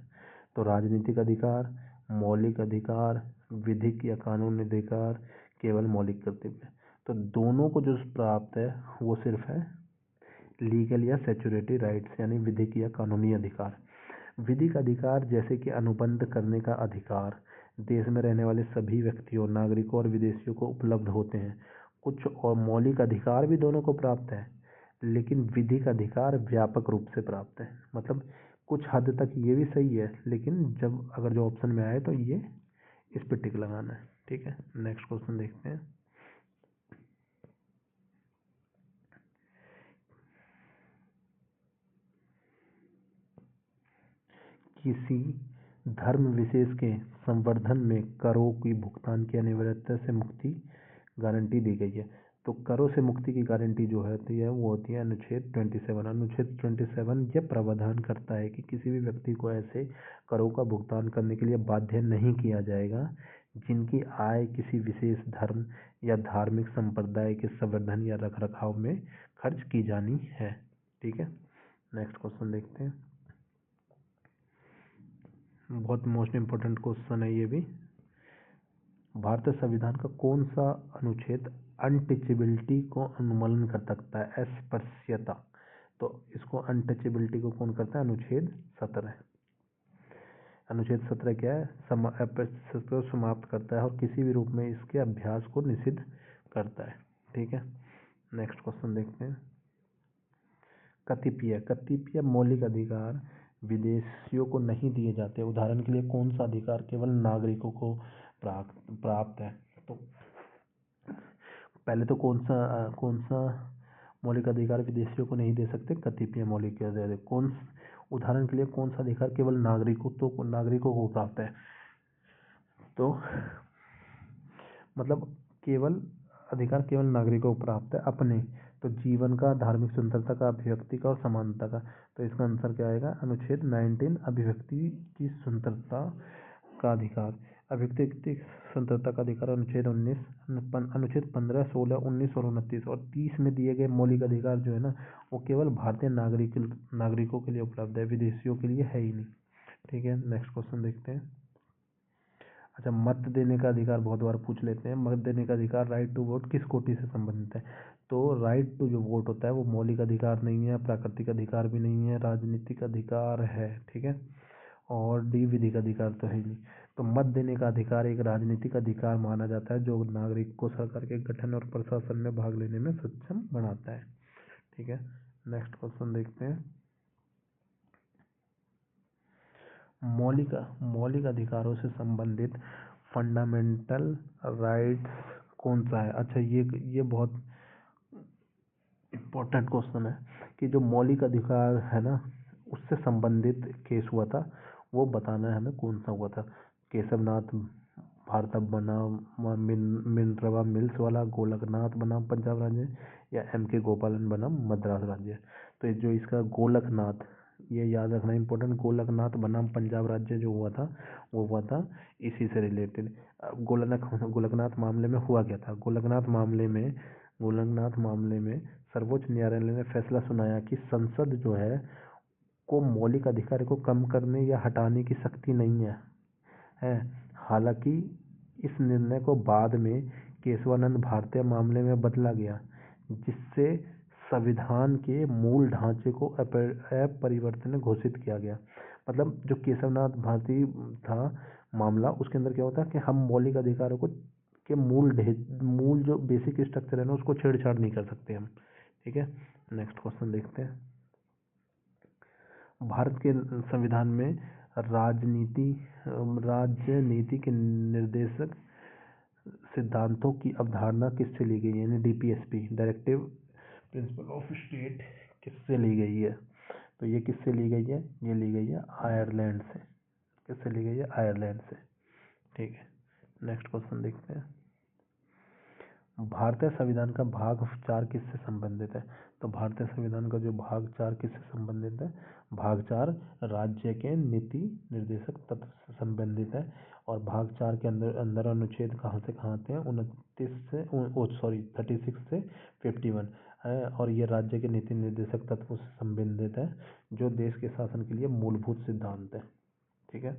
[SPEAKER 1] तो राजनीतिक अधिकार, मौलिक अधिकार, विधिक या कानूनी अधिकार, केवल मौलिक कर्तव्य। तो दोनों को जो प्राप्त है वो सिर्फ है लीगल या स्टैट्यूटरी राइट्स, यानी विधिक या कानूनी अधिकार। विधिक अधिकार जैसे कि अनुबंध करने का अधिकार देश में रहने वाले सभी व्यक्तियों, नागरिकों और विदेशियों को उपलब्ध होते हैं। कुछ और मौलिक अधिकार भी दोनों को प्राप्त है, लेकिन विधिक अधिकार व्यापक रूप से प्राप्त है। मतलब कुछ हद तक ये भी सही है, लेकिन जब अगर जो ऑप्शन में आए तो ये इस पर टिक लगाना है। ठीक है, नेक्स्ट क्वेश्चन देखते हैं। किसी धर्म विशेष के संवर्धन में करों की भुगतान की अनिवार्यता से मुक्ति गारंटी दी गई है। तो करों से मुक्ति की गारंटी जो होती है वो होती है अनुच्छेद 27। अनुच्छेद 27 यह प्रावधान करता है कि किसी भी व्यक्ति को ऐसे करों का भुगतान करने के लिए बाध्य नहीं किया जाएगा जिनकी आय किसी विशेष धर्म या धार्मिक संप्रदाय के संवर्धन या रखरखाव में खर्च की जानी है। ठीक है, नेक्स्ट क्वेश्चन देखते हैं। बहुत मोस्ट इम्पोर्टेंट क्वेश्चन है ये भी। भारतीय संविधान का कौन सा अनुच्छेद अनटचेबिलिटी को अनुमूलन कर सकता है? अस्पृश्यता। तो इसको अनटचेबिलिटी को कौन करता है? अनुच्छेद 17। अनुच्छेद 17 क्या है? अस्पृश्यता को समाप्त करता है और किसी भी रूप में इसके अभ्यास को निषिद्ध करता है। ठीक है, नेक्स्ट क्वेश्चन देखते हैं। कतिपय मौलिक अधिकार विदेशियों को नहीं दिए जाते। उदाहरण के लिए कौन सा अधिकार केवल नागरिकों को प्राप्त है? तो पहले तो कौन सा मौलिक अधिकार विदेशियों को नहीं दे सकते? कतिपय मौलिक अधिकार। उदाहरण के लिए कौन सा अधिकार केवल नागरिकों को प्राप्त है? तो मतलब केवल अधिकार केवल नागरिकों को प्राप्त है अपने, तो जीवन का, धार्मिक स्वतंत्रता का, अभिव्यक्ति का और समानता का। तो इसका आंसर क्या आएगा? अनुच्छेद 19 अभिव्यक्ति की स्वतंत्रता का अधिकार। अभिव्यक्ति स्वतंत्रता का अधिकार अनुच्छेद 19, अनुच्छेद 15, 16, 19 और 29 और 30 में दिए गए मौलिक अधिकार जो है ना, वो केवल भारतीय नागरिकों के लिए उपलब्ध है, विदेशियों के लिए है ही नहीं। ठीक है, नेक्स्ट क्वेश्चन देखते हैं। अच्छा, मत देने का अधिकार बहुत बार पूछ लेते हैं। मत देने का अधिकार, राइट टू वोट, किस कोटि से संबंधित है? तो राइट टू जो वोट होता है वो मौलिक अधिकार नहीं है, प्राकृतिक अधिकार भी नहीं है, राजनीतिक अधिकार है। ठीक है, और डी विधिक अधिकार तो है ही नहीं। तो मत देने का अधिकार एक राजनीतिक अधिकार माना जाता है जो नागरिक को सरकार के गठन और प्रशासन में भाग लेने में सक्षम बनाता है। ठीक है, नेक्स्ट क्वेश्चन देखते हैं। मौलिक अधिकारों से संबंधित फंडामेंटल राइट्स कौन सा है? अच्छा, ये बहुत इम्पोर्टेंट क्वेश्चन है कि जो मौलिक अधिकार है ना उससे संबंधित केस हुआ था, वो बताना है हमें कौन सा हुआ था। केशवनाथ भारत बनाम मिनर्वा मिल्स वाला, गोलकनाथ बनाम पंजाब राज्य, या M.K. गोपालन बनाम मद्रास राज्य। तो जो इसका गोलकनाथ, ये याद रखना इम्पोर्टेंट, गोलकनाथ बनाम पंजाब राज्य जो हुआ था वो हुआ था इसी से रिलेटेड। गोलकनाथ मामले में हुआ क्या था? गोलकनाथ मामले में सर्वोच्च न्यायालय ने फैसला सुनाया कि संसद जो है को मौलिक अधिकार को कम करने या हटाने की शक्ति नहीं है। हालांकि इस निर्णय को बाद में केशवानंद भारतीय मामले में बदला गया, जिससे संविधान के मूल ढांचे को अपरिवर्तनीय घोषित किया गया। मतलब जो केशवनाथ भारती था मामला, उसके अंदर क्या होता है कि हम मौलिक अधिकारों को के मूल जो बेसिक स्ट्रक्चर है ना उसको छेड़छाड़ नहीं कर सकते हम। ठीक है, नेक्स्ट क्वेश्चन देखते हैं। भारत के संविधान में राजनीति के निर्देशक सिद्धांतों की अवधारणा किससे ली गई है? यानी DPSP, directive principle of state, किससे ली गई है? तो ये किससे ली गई है? ये ली गई है आयरलैंड से। किससे ली गई है? आयरलैंड से। ठीक है, नेक्स्ट क्वेश्चन देखते हैं। भारतीय संविधान का भाग 4 किससे संबंधित है? तो भारतीय संविधान का जो भाग 4 किससे संबंधित है? भाग 4 राज्य के नीति निर्देशक तत्व से संबंधित है। और भाग 4 के अंदर अनुच्छेद कहाँ से कहाँ आते हैं? 36 से 51 है। और ये राज्य के नीति निर्देशक तत्वों से संबंधित है जो देश के शासन के लिए मूलभूत सिद्धांत है। ठीक है,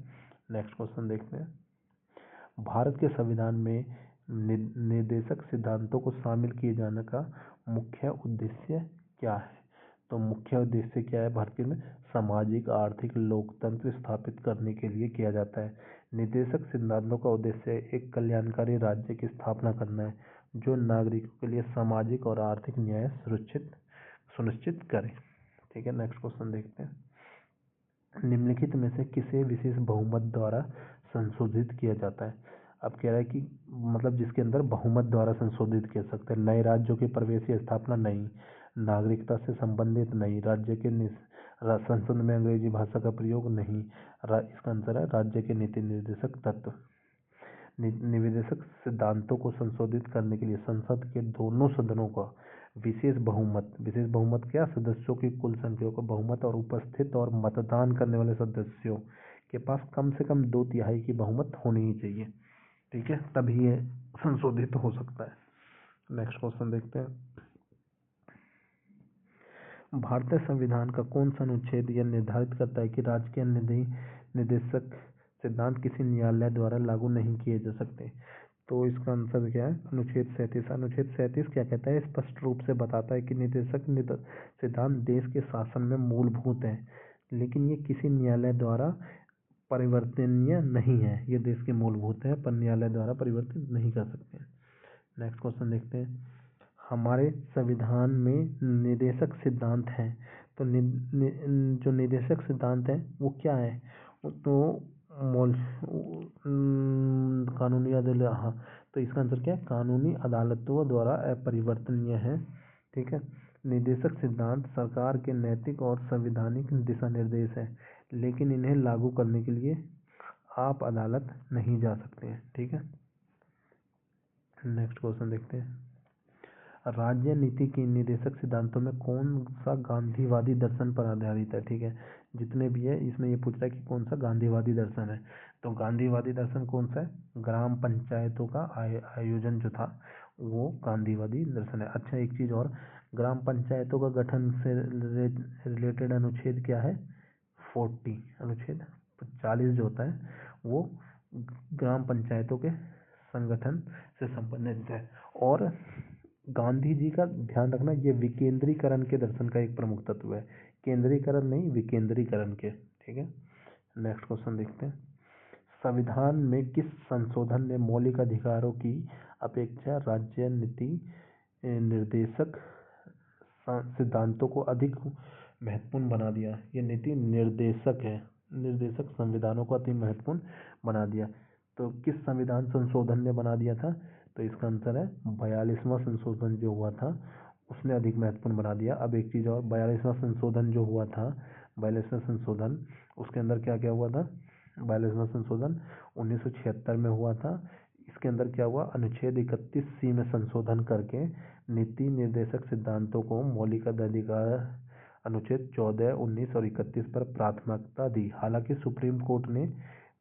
[SPEAKER 1] नेक्स्ट क्वेश्चन देखते हैं। भारत के संविधान में निर्देशक सिद्धांतों को शामिल किए जाने का मुख्य उद्देश्य क्या है? तो मुख्य उद्देश्य क्या है भारतीय में? सामाजिक आर्थिक लोकतंत्र स्थापित करने के लिए किया जाता है। निर्देशक सिद्धांतों का उद्देश्य एक कल्याणकारी राज्य की स्थापना करना है जो नागरिकों के लिए सामाजिक और आर्थिक न्याय सुनिश्चित करे। ठीक है, नेक्स्ट क्वेश्चन देखते हैं। निम्नलिखित में से किसे विशेष बहुमत द्वारा संशोधित किया जाता है? अब कह रहा है कि मतलब जिसके अंदर बहुमत द्वारा संशोधित किया सकते हैं। नए राज्यों की प्रवेश या स्थापना नहीं, नागरिकता से संबंधित नहीं, राज्य के संसद में अंग्रेजी भाषा का प्रयोग नहीं। इसका आंसर है राज्य के नीति निर्देशक तत्व। निवेदक सिद्धांतों को संशोधित करने के लिए संसद के दोनों सदनों का विशेष बहुमत क्या? सदस्यों की कुल संख्या का बहुमत और उपस्थित और मतदान करने वाले सदस्यों के पास कम से कम 2/3 की बहुमत होनी ही चाहिए। ठीक है, तभी ये संशोधित हो सकता है। नेक्स्ट क्वेश्चन देखते हैं। भारतीय संविधान का कौन सा अनुच्छेद यह निर्धारित करता है कि राज्य के निर्देशक सिद्धांत किसी न्यायालय द्वारा लागू नहीं किए जा सकते? तो इसका आंसर क्या है? अनुच्छेद 37। अनुच्छेद 37 क्या कहता है? स्पष्ट रूप से बताता है कि निर्देशक सिद्धांत देश के शासन में मूलभूत है, लेकिन ये किसी न्यायालय द्वारा परिवर्तनीय नहीं है। ये देश के मूलभूत है पर न्यायालय द्वारा परिवर्तित नहीं कर सकते। नेक्स्ट क्वेश्चन देखते हैं। हमारे संविधान में निर्देशक सिद्धांत हैं, तो जो निर्देशक सिद्धांत हैं वो क्या है? तो कानूनी अदालत, हाँ, तो इसका आंसर क्या है? कानूनी अदालतों द्वारा अपरिवर्तनीय है। ठीक है, निर्देशक सिद्धांत सरकार के नैतिक और संवैधानिक दिशा निर्देश है, लेकिन इन्हें लागू करने के लिए आप अदालत नहीं जा सकते हैं। ठीक है, नेक्स्ट क्वेश्चन देखते हैं। राज्य नीति के निर्देशक सिद्धांतों में कौन सा गांधीवादी दर्शन पर आधारित है? ठीक है, जितने भी है इसमें ये पूछ रहा है कि कौन सा गांधीवादी दर्शन है। तो गांधीवादी दर्शन कौन सा है? ग्राम पंचायतों का आयोजन जो था वो गांधीवादी दर्शन है। अच्छा, एक चीज और, ग्राम पंचायतों का गठन से रिलेटेड अनुच्छेद क्या है? 40, अनुच्छेद 40 जो होता है वो ग्राम पंचायतों के संगठन से संबंधित है। और गांधी जी का ध्यान रखना, ये विकेंद्रीकरण के दर्शन का एक प्रमुख तत्व है, केंद्रीकरण नहीं, विकेंद्रीकरण के। ठीक है, नेक्स्ट क्वेश्चन देखते हैं। संविधान में किस संशोधन ने मौलिक अधिकारों की अपेक्षा राज्य नीति निर्देशक सिद्धांतों को अधिक महत्वपूर्ण बना दिया? ये नीति निर्देशक है, निर्देशक संविधानों को अति महत्वपूर्ण बना दिया। तो किस संविधान संशोधन ने बना दिया था? तो इसका आंसर है 42वां संशोधन जो हुआ था उसने अधिक महत्वपूर्ण बना दिया। अब एक चीज और, 42वां संशोधन जो हुआ था, 42वां संशोधन, उसके अंदर क्या क्या हुआ था? 42वां संशोधन 1976 में हुआ था। इसके अंदर क्या हुआ? अनुच्छेद 31C में संशोधन करके नीति निर्देशक सिद्धांतों को मौलिक अधिकार अनुच्छेद 14, 19 और 31 पर प्राथमिकता दी। हालांकि सुप्रीम कोर्ट ने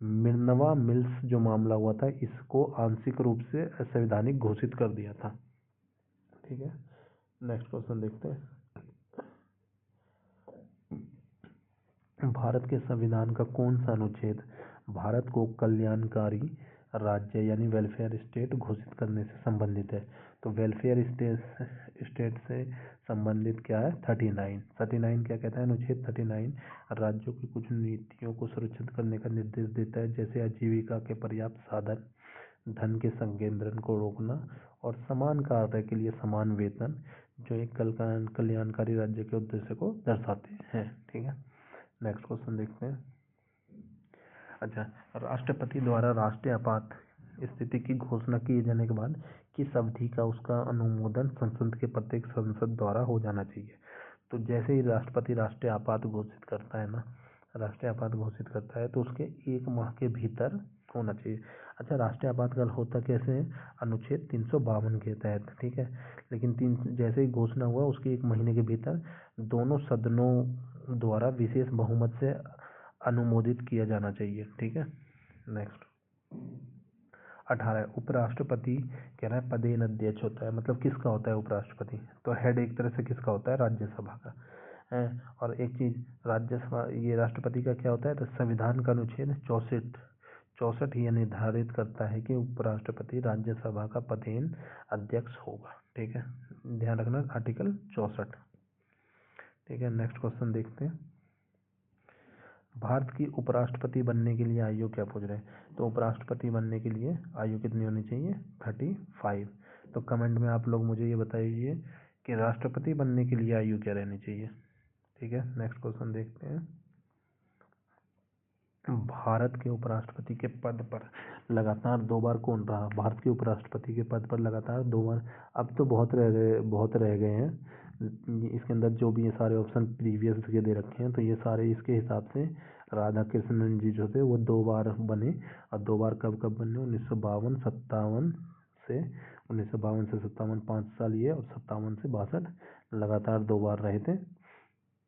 [SPEAKER 1] मिनर्वा मिल्स जो मामला हुआ था इसको आंशिक रूप से असंवैधानिक घोषित कर दिया था। ठीक है, नेक्स्ट क्वेश्चन देखते हैं। भारत के संविधान का कौन सा अनुच्छेद भारत को कल्याणकारी राज्य यानी वेलफेयर स्टेट घोषित करने से संबंधित है? तो वेलफेयर स्टेट से संबंधित क्या है? 39 क्या कहता है? अनुच्छेद 39 राज्यों की कुछ नीतियों को सुरक्षित करने का निर्देश देता है, जैसे आजीविका के पर्याप्त साधन, धन के संकेंद्रण को रोकना और समान कार्य के लिए समान वेतन, जो एक कल्याणकारी राज्य के उद्देश्य को दर्शाते हैं। ठीक है, नेक्स्ट क्वेश्चन देखते हैं। अच्छा, राष्ट्रपति द्वारा राष्ट्रीय आपात स्थिति की घोषणा किए जाने के बाद किस अवधि का उसका अनुमोदन संसद के प्रत्येक संसद द्वारा हो जाना चाहिए? तो जैसे ही राष्ट्रपति राष्ट्रीय आपात घोषित करता है ना, राष्ट्रीय आपात घोषित करता है तो उसके 1 माह के भीतर होना चाहिए। अच्छा, राष्ट्रीय आपातकाल होता कैसे है? अनुच्छेद 352 के तहत। ठीक है, लेकिन जैसे ही घोषणा हुआ उसके 1 महीने के भीतर दोनों सदनों द्वारा विशेष बहुमत से अनुमोदित किया जाना चाहिए। ठीक है, नेक्स्ट 18 उपराष्ट्रपति कह रहा है पदेन अध्यक्ष होता है, मतलब किसका होता है उपराष्ट्रपति? तो हेड एक तरह से किसका होता है? राज्यसभा का है। और एक चीज, राज्यसभा ये राष्ट्रपति का क्या होता है? तो संविधान का अनुच्छेद 64 64 यह निर्धारित करता है कि उपराष्ट्रपति राज्यसभा का पदेन अध्यक्ष होगा। ठीक है, ध्यान रखना आर्टिकल 64। ठीक है, नेक्स्ट क्वेश्चन देखते हैं। भारत की उपराष्ट्रपति बनने के लिए आयु क्या पूछ रहे हैं? तो उपराष्ट्रपति बनने के लिए आयु कितनी होनी चाहिए? 35। तो कमेंट में आप लोग मुझे ये बताइए कि राष्ट्रपति बनने के लिए आयु क्या रहनी चाहिए। ठीक है, नेक्स्ट क्वेश्चन देखते हैं। भारत के उपराष्ट्रपति के पद पर लगातार 2 बार कौन रहा? भारत के उपराष्ट्रपति के पद पर लगातार 2 बार। अब तो बहुत रह गए हैं। इसके अंदर जो भी ये सारे ऑप्शन प्रीवियस के दे रखे हैं, तो ये सारे इसके हिसाब से राधा कृष्णन जी जो थे वो 2 बार बने। और 2 बार कब कब बने? 1952 57 से 1952 से 57 5 साल ये, और 57 से 62 लगातार 2 बार रहे थे।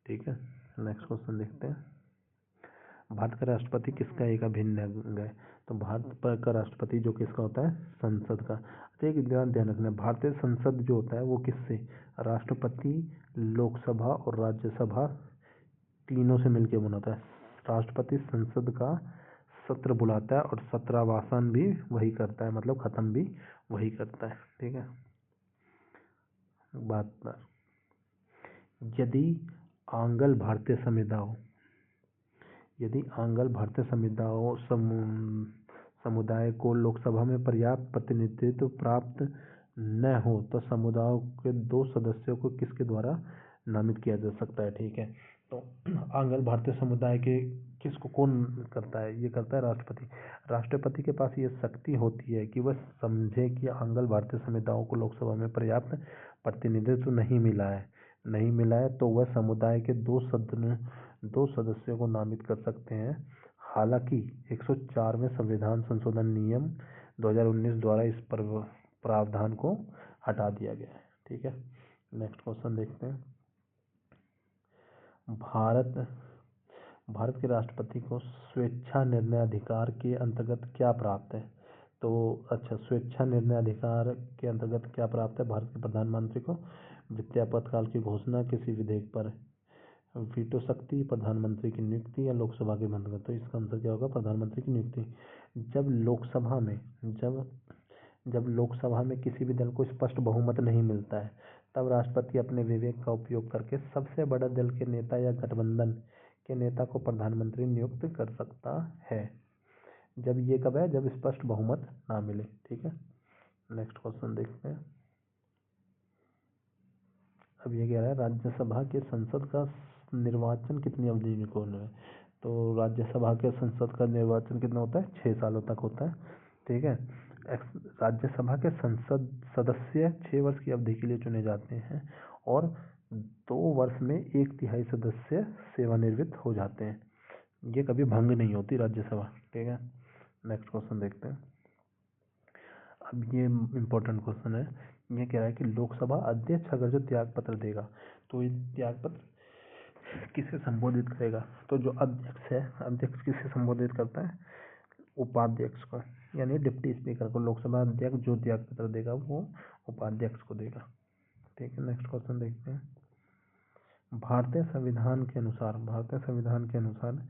[SPEAKER 1] ठीक है, नेक्स्ट क्वेश्चन देखते हैं। भारत का राष्ट्रपति किसका एक अभिन्न अंग है? तो भारत का राष्ट्रपति जो किसका होता है? संसद का। अच्छा, एक ध्यान रखना, भारतीय संसद जो होता है वो किससे? राष्ट्रपति, लोकसभा और राज्यसभा तीनों से मिलकर बना होता है। राष्ट्रपति संसद का सत्र बुलाता है और सत्रावसान भी वही करता है, मतलब खत्म भी वही करता है। ठीक है, बात पर यदि आंग्ल भारतीय समुदाय को लोकसभा में पर्याप्त प्रतिनिधित्व प्राप्त न हो तो समुदाय के 2 सदस्यों को किसके द्वारा नामित किया जा सकता है? ठीक है, तो आंग्ल भारतीय समुदाय के किसको कौन करता है? ये करता है राष्ट्रपति। राष्ट्रपति के पास ये शक्ति होती है कि वह समझे कि आंग्ल भारतीय समुदायों को लोकसभा में पर्याप्त प्रतिनिधित्व नहीं मिला है, तो वह समुदाय के 2 सदस्यों को नामित कर सकते हैं। हालांकि 104वें संविधान संशोधन नियम 2019 द्वारा इस प्रावधान को हटा दिया गया है। ठीक है, नेक्स्ट क्वेश्चन देखते हैं। भारत के राष्ट्रपति को स्वेच्छा निर्णय अधिकार के अंतर्गत क्या प्राप्त है? तो अच्छा, स्वेच्छा निर्णय अधिकार के अंतर्गत क्या प्राप्त है भारत के प्रधानमंत्री को? वित्तीयापातकाल की घोषणा, किसी विधेयक पर वीटो शक्ति, प्रधानमंत्री की नियुक्ति या लोकसभा के मंत्री। तो इसका आंसर क्या होगा? प्रधानमंत्री की नियुक्ति। जब लोकसभा में किसी भी दल को स्पष्ट बहुमत नहीं मिलता है, तब राष्ट्रपति अपने विवेक का उपयोग करके सबसे बड़े दल के नेता या गठबंधन के नेता को प्रधानमंत्री नियुक्त कर सकता है। जब ये कब है? जब स्पष्ट बहुमत ना मिले। ठीक है, नेक्स्ट क्वेश्चन देखते हैं। अब ये कह रहा है राज्यसभा के संसद का निर्वाचन कितनी अवधि में होना है? तो राज्यसभा के संसद का निर्वाचन कितना होता है? 6 सालों तक होता है। ठीक है, राज्यसभा के संसद सदस्य 6 वर्ष की अवधि के लिए चुने जाते हैं और 2 वर्ष में 1/3 सदस्य सेवानिवृत्त हो जाते हैं। ये कभी भंग नहीं होती राज्यसभा। ठीक है, नेक्स्ट क्वेश्चन देखते हैं। अब ये इम्पोर्टेंट क्वेश्चन है। ये कह रहा है कि लोकसभा अध्यक्ष अगर जो त्याग पत्र देगा, तो ये त्याग पत्र किसे संबोधित करेगा? तो जो अध्यक्ष है, अध्यक्ष किसे संबोधित करता है? उपाध्यक्ष को, यानी डिप्टी स्पीकर को। लोकसभा अध्यक्ष जो त्याग पत्र देगा वो उपाध्यक्ष को देगा। ठीक है, नेक्स्ट क्वेश्चन देखते हैं। भारतीय संविधान के अनुसार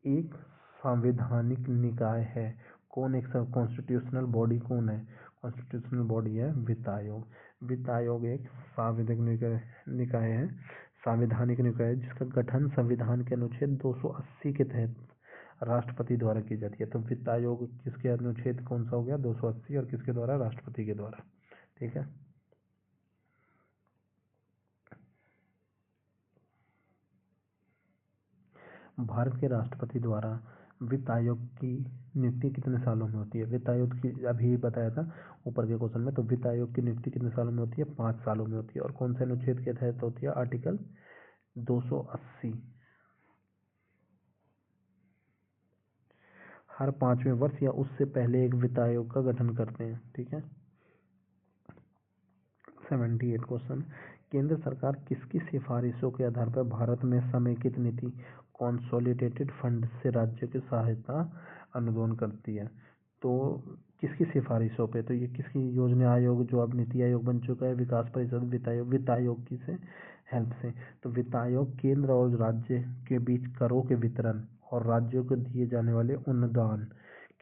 [SPEAKER 1] एक संवैधानिक निकाय है कौन? एक कॉन्स्टिट्यूशनल बॉडी कौन है? कॉन्स्टिट्यूशनल बॉडी है वित्त आयोग। वित्त आयोग एक संवैधानिक निकाय है जिसका गठन संविधान के अनुच्छेद 280 के तहत राष्ट्रपति द्वारा की जाती है। तो वित्त आयोग किसके अनुच्छेद कौन सा हो गया? 280, और किसके द्वारा? राष्ट्रपति के द्वारा। ठीक है, भारत के राष्ट्रपति द्वारा वित्त आयोग की नियुक्ति कितने सालों में होती है? वित्त आयोग की अभी बताया था ऊपर के क्वेश्चन में। तो वित्त आयोग की नियुक्ति कितने सालों में होती है? 5 सालों में होती है। और कौन से अनुच्छेद के तहत होती है? आर्टिकल 280। हर 5वें वर्ष या उससे पहले एक वित्त आयोग का गठन करते हैं। ठीक है, 78 क्वेश्चन। केंद्र सरकार किसकी सिफारिशों के आधार पर भारत में समेकित नीति कंसोलिडेटेड फंड से राज्य की सहायता अनुदान करती है? तो किसकी सिफारिशों पे? तो ये किसकी योजना आयोग, जो अब नीति आयोग बन चुका है, विकास परिषद, वित्त आयोग की से हेल्प से। तो वित्त आयोग केंद्र और राज्य के बीच करों के वितरण और राज्यों को दिए जाने वाले अनुदान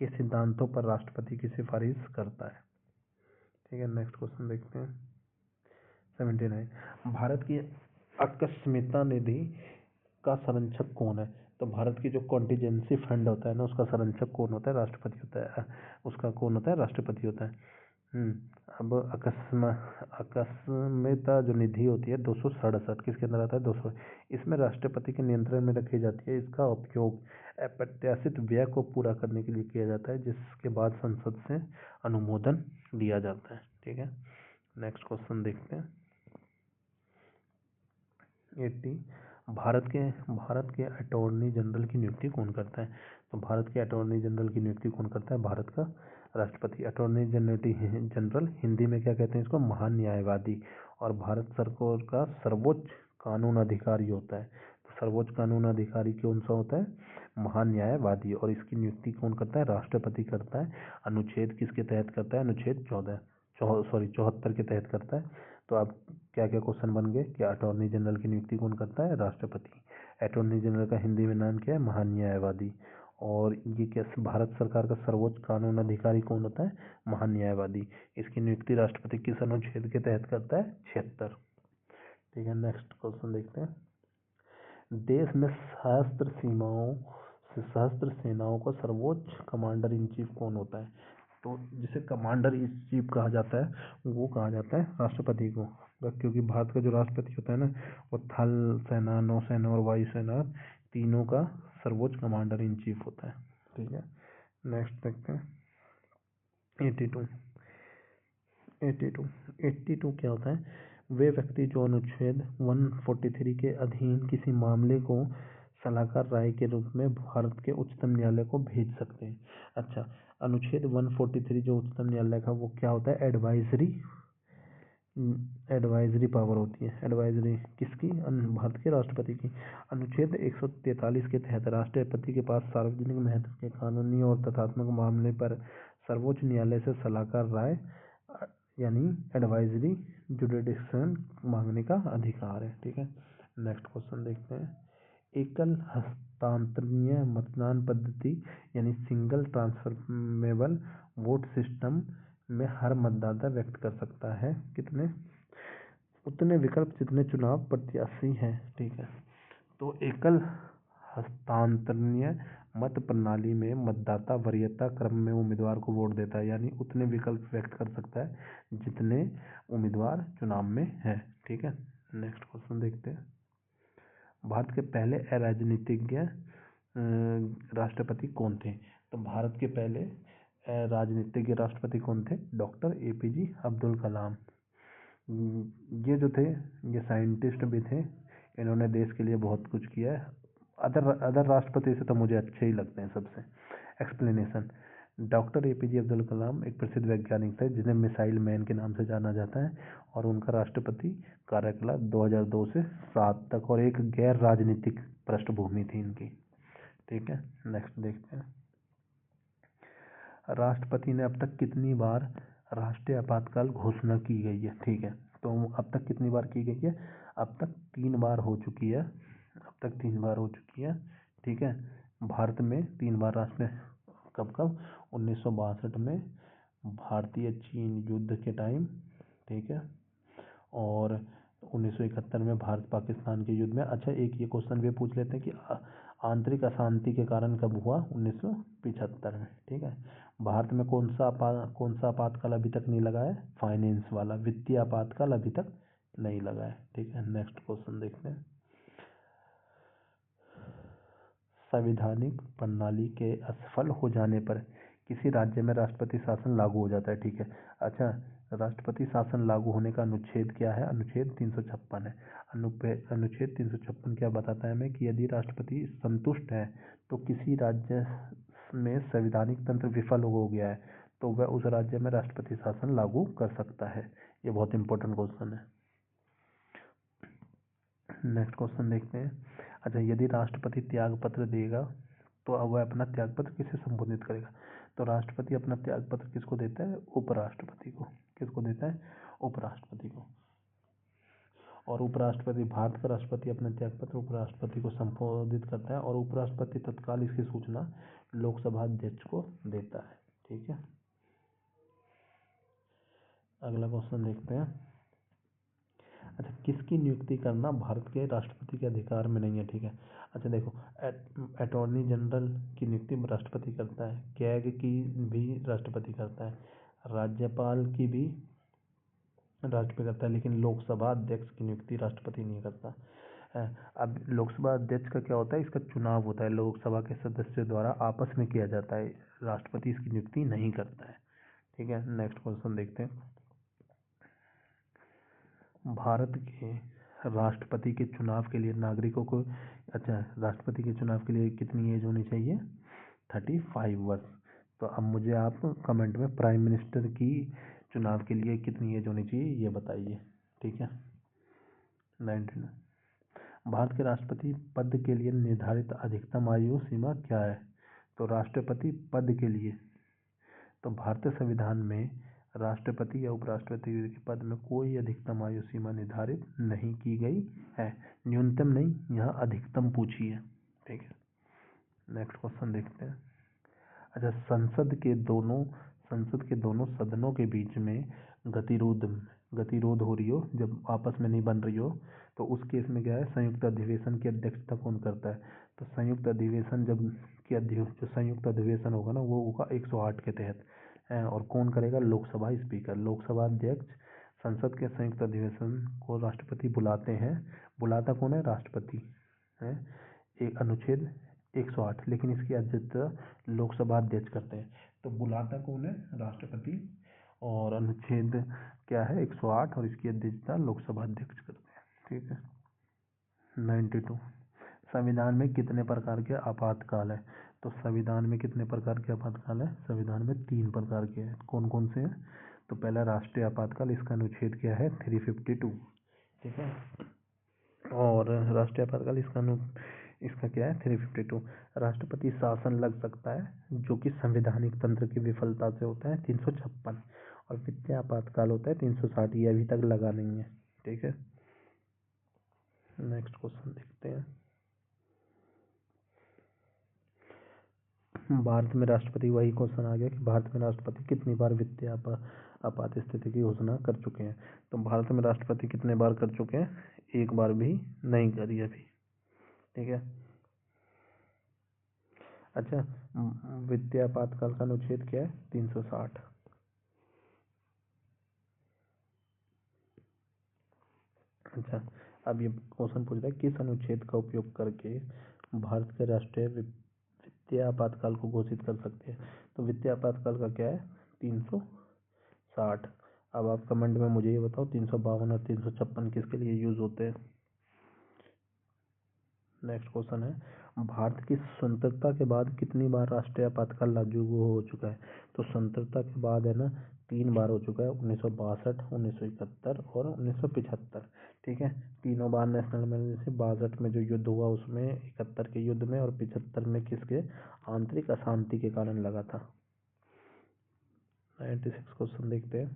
[SPEAKER 1] के सिद्धांतों पर राष्ट्रपति की सिफारिश करता है। ठीक है, नेक्स्ट क्वेश्चन देखते हैं। 79 भारत की आकस्मिकता निधि का संरक्षक कौन है? तो भारत की जो कॉन्टीजेंसी फंड होता है ना, उसका संरक्षक कौन होता है? राष्ट्रपति होता है। उसका कौन होता है? राष्ट्रपति होता है। अब अकस्मिकता जो निधि होती है 267 किसके अंदर आता है? 200। इसमें राष्ट्रपति के नियंत्रण में रखी जाती है। इसका उपयोग अप्रत्याशित व्यय को पूरा करने के लिए किया जाता है, जिसके बाद संसद से अनुमोदन लिया जाता है। ठीक है, नेक्स्ट क्वेश्चन देखते हैं। 80 भारत के अटॉर्नी जनरल की नियुक्ति कौन करता है? तो भारत के अटॉर्नी जनरल की नियुक्ति कौन करता है? भारत का राष्ट्रपति। अटॉर्नी जनरल हिंदी में क्या कहते हैं इसको? महान्यायवादी। और भारत सरकार का सर्वोच्च कानून अधिकारी होता है। तो सर्वोच्च कानून अधिकारी कौन सा होता है? महान्यायवादी। और इसकी नियुक्ति कौन करता है? राष्ट्रपति करता है। अनुच्छेद किसके तहत करता है? अनुच्छेद 74 के तहत करता है। तो अब क्या क्या क्वेश्चन बन गए कि अटॉर्नी जनरल की नियुक्ति कौन करता है? राष्ट्रपति। अटॉर्नी जनरल का हिंदी में नाम क्या है? महान्यायवादी। और ये क्या भारत सरकार का सर्वोच्च कानून अधिकारी कौन होता है? महान्यायवादी। इसकी नियुक्ति राष्ट्रपति किस अनुच्छेद के तहत करता है? 76। ठीक है, नेक्स्ट क्वेश्चन देखते हैं। देश में सशस्त्र सेनाओं का सर्वोच्च कमांडर इन चीफ कौन होता है? तो जिसे कमांडर इन चीफ कहा जाता है वो कहा जाता है राष्ट्रपति को, क्योंकि भारत का जो राष्ट्रपति होता है ना, वो थल सेना, नौसेना और वायुसेना तीनों का सर्वोच्च कमांडर इन चीफ होता है। ठीक है, नेक्स्ट देखते हैं। 82 क्या होता है? वे व्यक्ति जो अनुच्छेद 143 के अधीन किसी मामले को सलाहकार राय के रूप में भारत के उच्चतम न्यायालय को भेज सकते हैं। अच्छा, अनुच्छेद 143 जो उच्चतम न्यायालय का, वो क्या होता है? एडवाइजरी पावर होती है। एडवाइजरी किसकी? भारत के राष्ट्रपति की। अनुच्छेद 143 के तहत राष्ट्रपति के पास सार्वजनिक महत्व के कानूनी और तथ्यात्मक मामले पर सर्वोच्च न्यायालय से सलाहकार राय यानी एडवाइजरी जुडिक्शन मांगने का अधिकार है। ठीक है, नेक्स्ट क्वेश्चन देखते हैं। एकल हस्तांतरणीय मतदान पद्धति यानी सिंगल ट्रांसफरेबल वोट सिस्टम में हर मतदाता व्यक्त कर सकता है कितने? उतने विकल्प जितने चुनाव प्रत्याशी हैं। ठीक है, तो एकल हस्तांतरणीय मत प्रणाली में मतदाता वरीयता क्रम में उम्मीदवार को वोट देता है, यानी उतने विकल्प व्यक्त कर सकता है जितने उम्मीदवार चुनाव में है। ठीक है, नेक्स्ट क्वेश्चन देखते हैं। भारत के पहले राजनीतिज्ञ राष्ट्रपति कौन थे? तो भारत के पहले राजनीतिज्ञ राष्ट्रपति कौन थे? Doctor APJ Abdul Kalam. ये जो थे, ये साइंटिस्ट भी थे। इन्होंने देश के लिए बहुत कुछ किया है। अदर राष्ट्रपति से तो मुझे अच्छे ही लगते हैं सबसे। Explanation. Doctor APJ Abdul Kalam एक प्रसिद्ध वैज्ञानिक थे जिन्हें मिसाइल मैन के नाम से जाना जाता है, और उनका राष्ट्रपति कार्यकाल 2002 से 7 तक, और एक गैर राजनीतिक पृष्ठभूमि थी इनकी। ठीक है, नेक्स्ट देखते हैं। राष्ट्रपति ने अब तक कितनी बार राष्ट्रीय आपातकाल घोषणा की गई है? ठीक है, तो अब तक कितनी बार की गई है? अब तक 3 बार हो चुकी है। अब तक 3 बार हो चुकी है। ठीक है, भारत में 3 बार राष्ट्रीय, कब कब? 1962 में भारतीय चीन युद्ध के टाइम। ठीक है, और 1971 में भारत पाकिस्तान के युद्ध में। अच्छा, एक ये क्वेश्चन भी पूछ लेते हैं कि आंतरिक अशांति के कारण कब हुआ? 1975 में। ठीक है, भारत में कौन सा आपातकाल अभी तक नहीं लगा है? फाइनेंस वाला, वित्तीय आपातकाल अभी तक नहीं लगा है। ठीक है, नेक्स्ट क्वेश्चन देखते हैं। संवैधानिक प्रणाली के असफल हो जाने पर किसी राज्य में राष्ट्रपति शासन लागू हो जाता है। ठीक है, अच्छा, राष्ट्रपति शासन लागू होने का अनुच्छेद क्या है? अनुच्छेद 356 है। अनुच्छेद 356 क्या बताता है हमें? कि यदि राष्ट्रपति संतुष्ट है तो किसी राज्य में संवैधानिक तंत्र विफल हो गया है तो वह उस राज्य में राष्ट्रपति शासन लागू कर सकता है। ये बहुत इंपॉर्टेंट क्वेश्चन है। नेक्स्ट क्वेश्चन देखते हैं। अच्छा, यदि राष्ट्रपति त्याग पत्र देगा तो अब वह अपना त्याग पत्र किसे संबोधित करेगा? तो राष्ट्रपति अपना त्याग पत्र किसको देता है? उपराष्ट्रपति को। किसको देता है? उपराष्ट्रपति को। और उपराष्ट्रपति, भारत का राष्ट्रपति अपने त्यागपत्र उपराष्ट्रपति को संबोधित करता है और उपराष्ट्रपति तत्काल इसकी सूचना लोकसभा अध्यक्ष को देता है। ठीक है, अगला क्वेश्चन देखते हैं। अच्छा, किसकी नियुक्ति करना भारत के राष्ट्रपति के अधिकार में नहीं है? ठीक है, अच्छा देखो, अटॉर्नी जनरल की नियुक्ति राष्ट्रपति करता है, कैग की भी राष्ट्रपति करता है, राज्यपाल की भी राष्ट्रपति करता है, लेकिन लोकसभा अध्यक्ष की नियुक्ति राष्ट्रपति नहीं करता है। अब लोकसभा अध्यक्ष का क्या होता है, इसका चुनाव होता है, लोकसभा के सदस्यों द्वारा आपस में किया जाता है, राष्ट्रपति इसकी नियुक्ति नहीं करता है। ठीक है, नेक्स्ट क्वेश्चन देखते हैं। भारत के राष्ट्रपति के चुनाव के लिए नागरिकों को, अच्छा, राष्ट्रपति के चुनाव के लिए कितनी एज होनी चाहिए? 35 वर्ष। तो अब मुझे आप कमेंट में प्राइम मिनिस्टर की चुनाव के लिए कितनी एज होनी चाहिए ये बताइए। ठीक है, 19। भारत के राष्ट्रपति पद के लिए निर्धारित अधिकतम आयु सीमा क्या है? तो राष्ट्रपति पद के लिए, तो भारतीय संविधान में राष्ट्रपति या उपराष्ट्रपति के पद में कोई अधिकतम आयु सीमा निर्धारित नहीं की गई है, न्यूनतम नहीं, यहाँ अधिकतम पूछी है। ठीक है, नेक्स्ट क्वेश्चन देखते हैं। अच्छा, संसद के दोनों सदनों के बीच में गतिरोध हो रही हो, जब आपस में नहीं बन रही हो, तो उस केस में क्या है, संयुक्त अधिवेशन की अध्यक्षता कौन करता है? तो संयुक्त अधिवेशन जो संयुक्त अधिवेशन होगा ना, वो होगा 108 के तहत है, और कौन करेगा? लोकसभा स्पीकर, लोकसभा अध्यक्ष संसद के संयुक्त अधिवेशन को राष्ट्रपति बुलाते हैं, बुलाता कौन है? राष्ट्रपति है, एक अनुच्छेद 108, लेकिन इसकी अध्यक्षता लोकसभा अध्यक्ष करते हैं। तो बुलाता कौन है? राष्ट्रपति, और अनुच्छेद क्या है? 108, और इसकी अध्यक्षता लोकसभा अध्यक्ष करते हैं। ठीक है, 92। संविधान में कितने प्रकार के आपातकाल है? तो संविधान में कितने प्रकार के आपातकाल है? संविधान में 3 प्रकार के हैं। कौन कौन से हैं? तो पहला राष्ट्रीय आपातकाल, इसका अनुच्छेद क्या है? 352। ठीक है, और राष्ट्रीय आपातकाल इसका क्या है? 352। राष्ट्रपति शासन लग सकता है जो कि संवैधानिक तंत्र की विफलता से होता है, 356। और वित्तीय आपातकाल होता है 360, ये अभी तक लगा नहीं है। ठीक है, नेक्स्ट क्वेश्चन देखते हैं। भारत में राष्ट्रपति, वही क्वेश्चन आ गया कि भारत में राष्ट्रपति कितनी बार वित्तीय आपात स्थिति की घोषणा कर चुके हैं? तो भारत में राष्ट्रपति कितने बार कर चुके हैं? एक बार भी नहीं करी अभी। ठीक है, अच्छा, वित्तीय आपातकाल का अनुच्छेद क्या है? 360। अच्छा, अब ये क्वेश्चन पूछ रहा है किस अनुच्छेद का उपयोग करके भारत के राष्ट्रीय वित्तीय आपातकाल को घोषित कर सकते हैं? तो वित्तीय आपातकाल का क्या है? 360। अब आप कमेंट में मुझे ये बताओ, 352 और 356 किसके लिए यूज होते हैं? नेक्स्ट क्वेश्चन है, भारत की स्वतंत्रता के बाद कितनी बार राष्ट्रीय आपातकाल लागू हो चुका है? तो स्वतंत्रता के बाद है ना, 3 बार हो चुका है, 1962, 1971 और 1975। ठीक है, तीनों बार नेशनल इमरजेंसी, 62 में जो युद्ध हुआ उसमें, 71 के युद्ध में, और 75 में किसके? आंतरिक अशांति के कारण लगा था। 96 क्वेश्चन देखते हैं।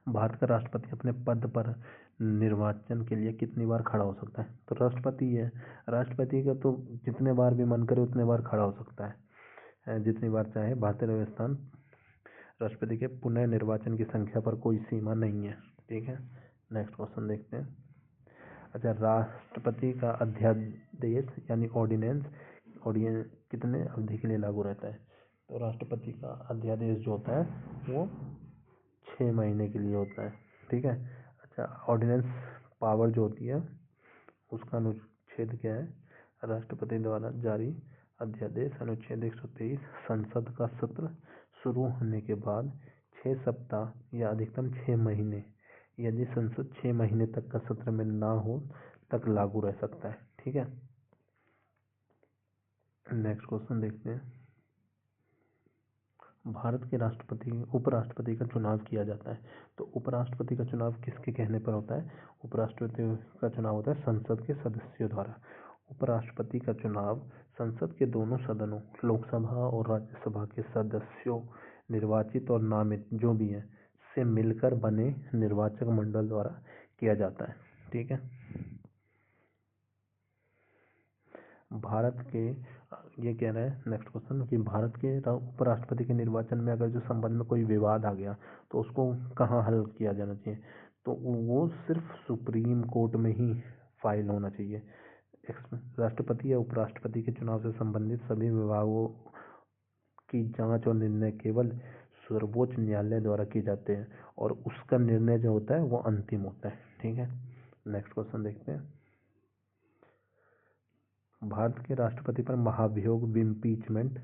[SPEAKER 1] भारत का राष्ट्रपति अपने पद पर निर्वाचन के लिए कितनी बार खड़ा हो सकता है? तो राष्ट्रपति है, राष्ट्रपति का तो जितने बार भी मन करे उतने बार खड़ा हो सकता है, जितनी बार चाहे। भारतीय व्यवस्था राष्ट्रपति के पुनः निर्वाचन की संख्या पर कोई सीमा नहीं है। ठीक है, नेक्स्ट क्वेश्चन देखते हैं। अच्छा, राष्ट्रपति का अध्यादेश यानी ऑर्डिनेंस कितने अवधि के लिए लागू रहता है? तो राष्ट्रपति का अध्यादेश जो होता है वो 6 महीने के लिए होता है। ठीक है, अच्छा, ऑर्डिनेंस पावर जो होती है उसका अनुच्छेद क्या है? राष्ट्रपति द्वारा जारी अध्यादेश, अनुच्छेद 123, संसद का सत्र शुरू होने के बाद 6 सप्ताह या अधिकतम 6 महीने, यदि संसद 6 महीने तक का सत्र में ना हो तक लागू रह सकता है। ठीक है, नेक्स्ट क्वेश्चन देखते हैं। भारत के राष्ट्रपति उपराष्ट्रपति का चुनाव किया जाता है, तो उपराष्ट्रपति का चुनाव किसके कहने पर होता है? उपराष्ट्रपति का चुनाव होता है संसद के सदस्यों द्वारा। उपराष्ट्रपति का चुनाव संसद के दोनों सदनों, लोकसभा और राज्यसभा के सदस्यों, निर्वाचित और नामित जो भी हैं, से मिलकर बने निर्वाचक मंडल द्वारा किया जाता है। ठीक है। भारत के ये कह रहे हैं नेक्स्ट क्वेश्चन कि भारत के उपराष्ट्रपति के निर्वाचन में अगर जो संबंध में कोई विवाद आ गया तो उसको कहाँ हल किया जाना चाहिए, तो वो सिर्फ सुप्रीम कोर्ट में ही फाइल होना चाहिए। राष्ट्रपति या उपराष्ट्रपति के चुनाव से संबंधित सभी विभागों की जांच और निर्णय केवल सर्वोच्च न्यायालय द्वारा किए जाते हैं और उसका निर्णय जो होता है वो अंतिम होता है। ठीक है। नेक्स्ट क्वेश्चन देखते हैं। भारत के राष्ट्रपति पर महाभियोग इम्पीचमेंट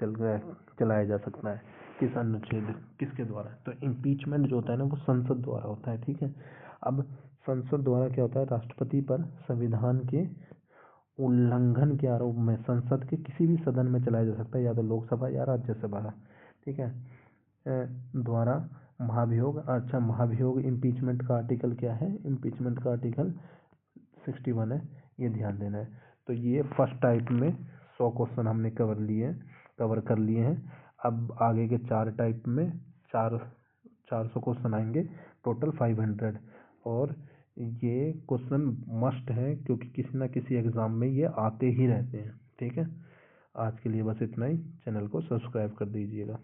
[SPEAKER 1] चलाया जा सकता है किस अनुच्छेद किसके द्वारा, तो इम्पीचमेंट जो होता है ना वो संसद द्वारा होता है। ठीक है। अब संसद द्वारा क्या होता है, राष्ट्रपति पर संविधान के उल्लंघन के आरोप में संसद के किसी भी सदन में चलाया जा सकता है, या तो लोकसभा या राज्यसभा। ठीक है। द्वारा महाभियोग। अच्छा, महाभियोग इम्पीचमेंट का आर्टिकल क्या है, इम्पीचमेंट का आर्टिकल 61 है, ये ध्यान देना है। तो ये फर्स्ट टाइप में 100 क्वेश्चन हमने कवर कर लिए हैं। अब आगे के 4 टाइप में 400 क्वेश्चन आएंगे, टोटल 500। और ये क्वेश्चन मस्ट है क्योंकि किसी ना किसी एग्जाम में ये आते ही रहते हैं। ठीक है। आज के लिए बस इतना ही। चैनल को सब्सक्राइब कर दीजिएगा।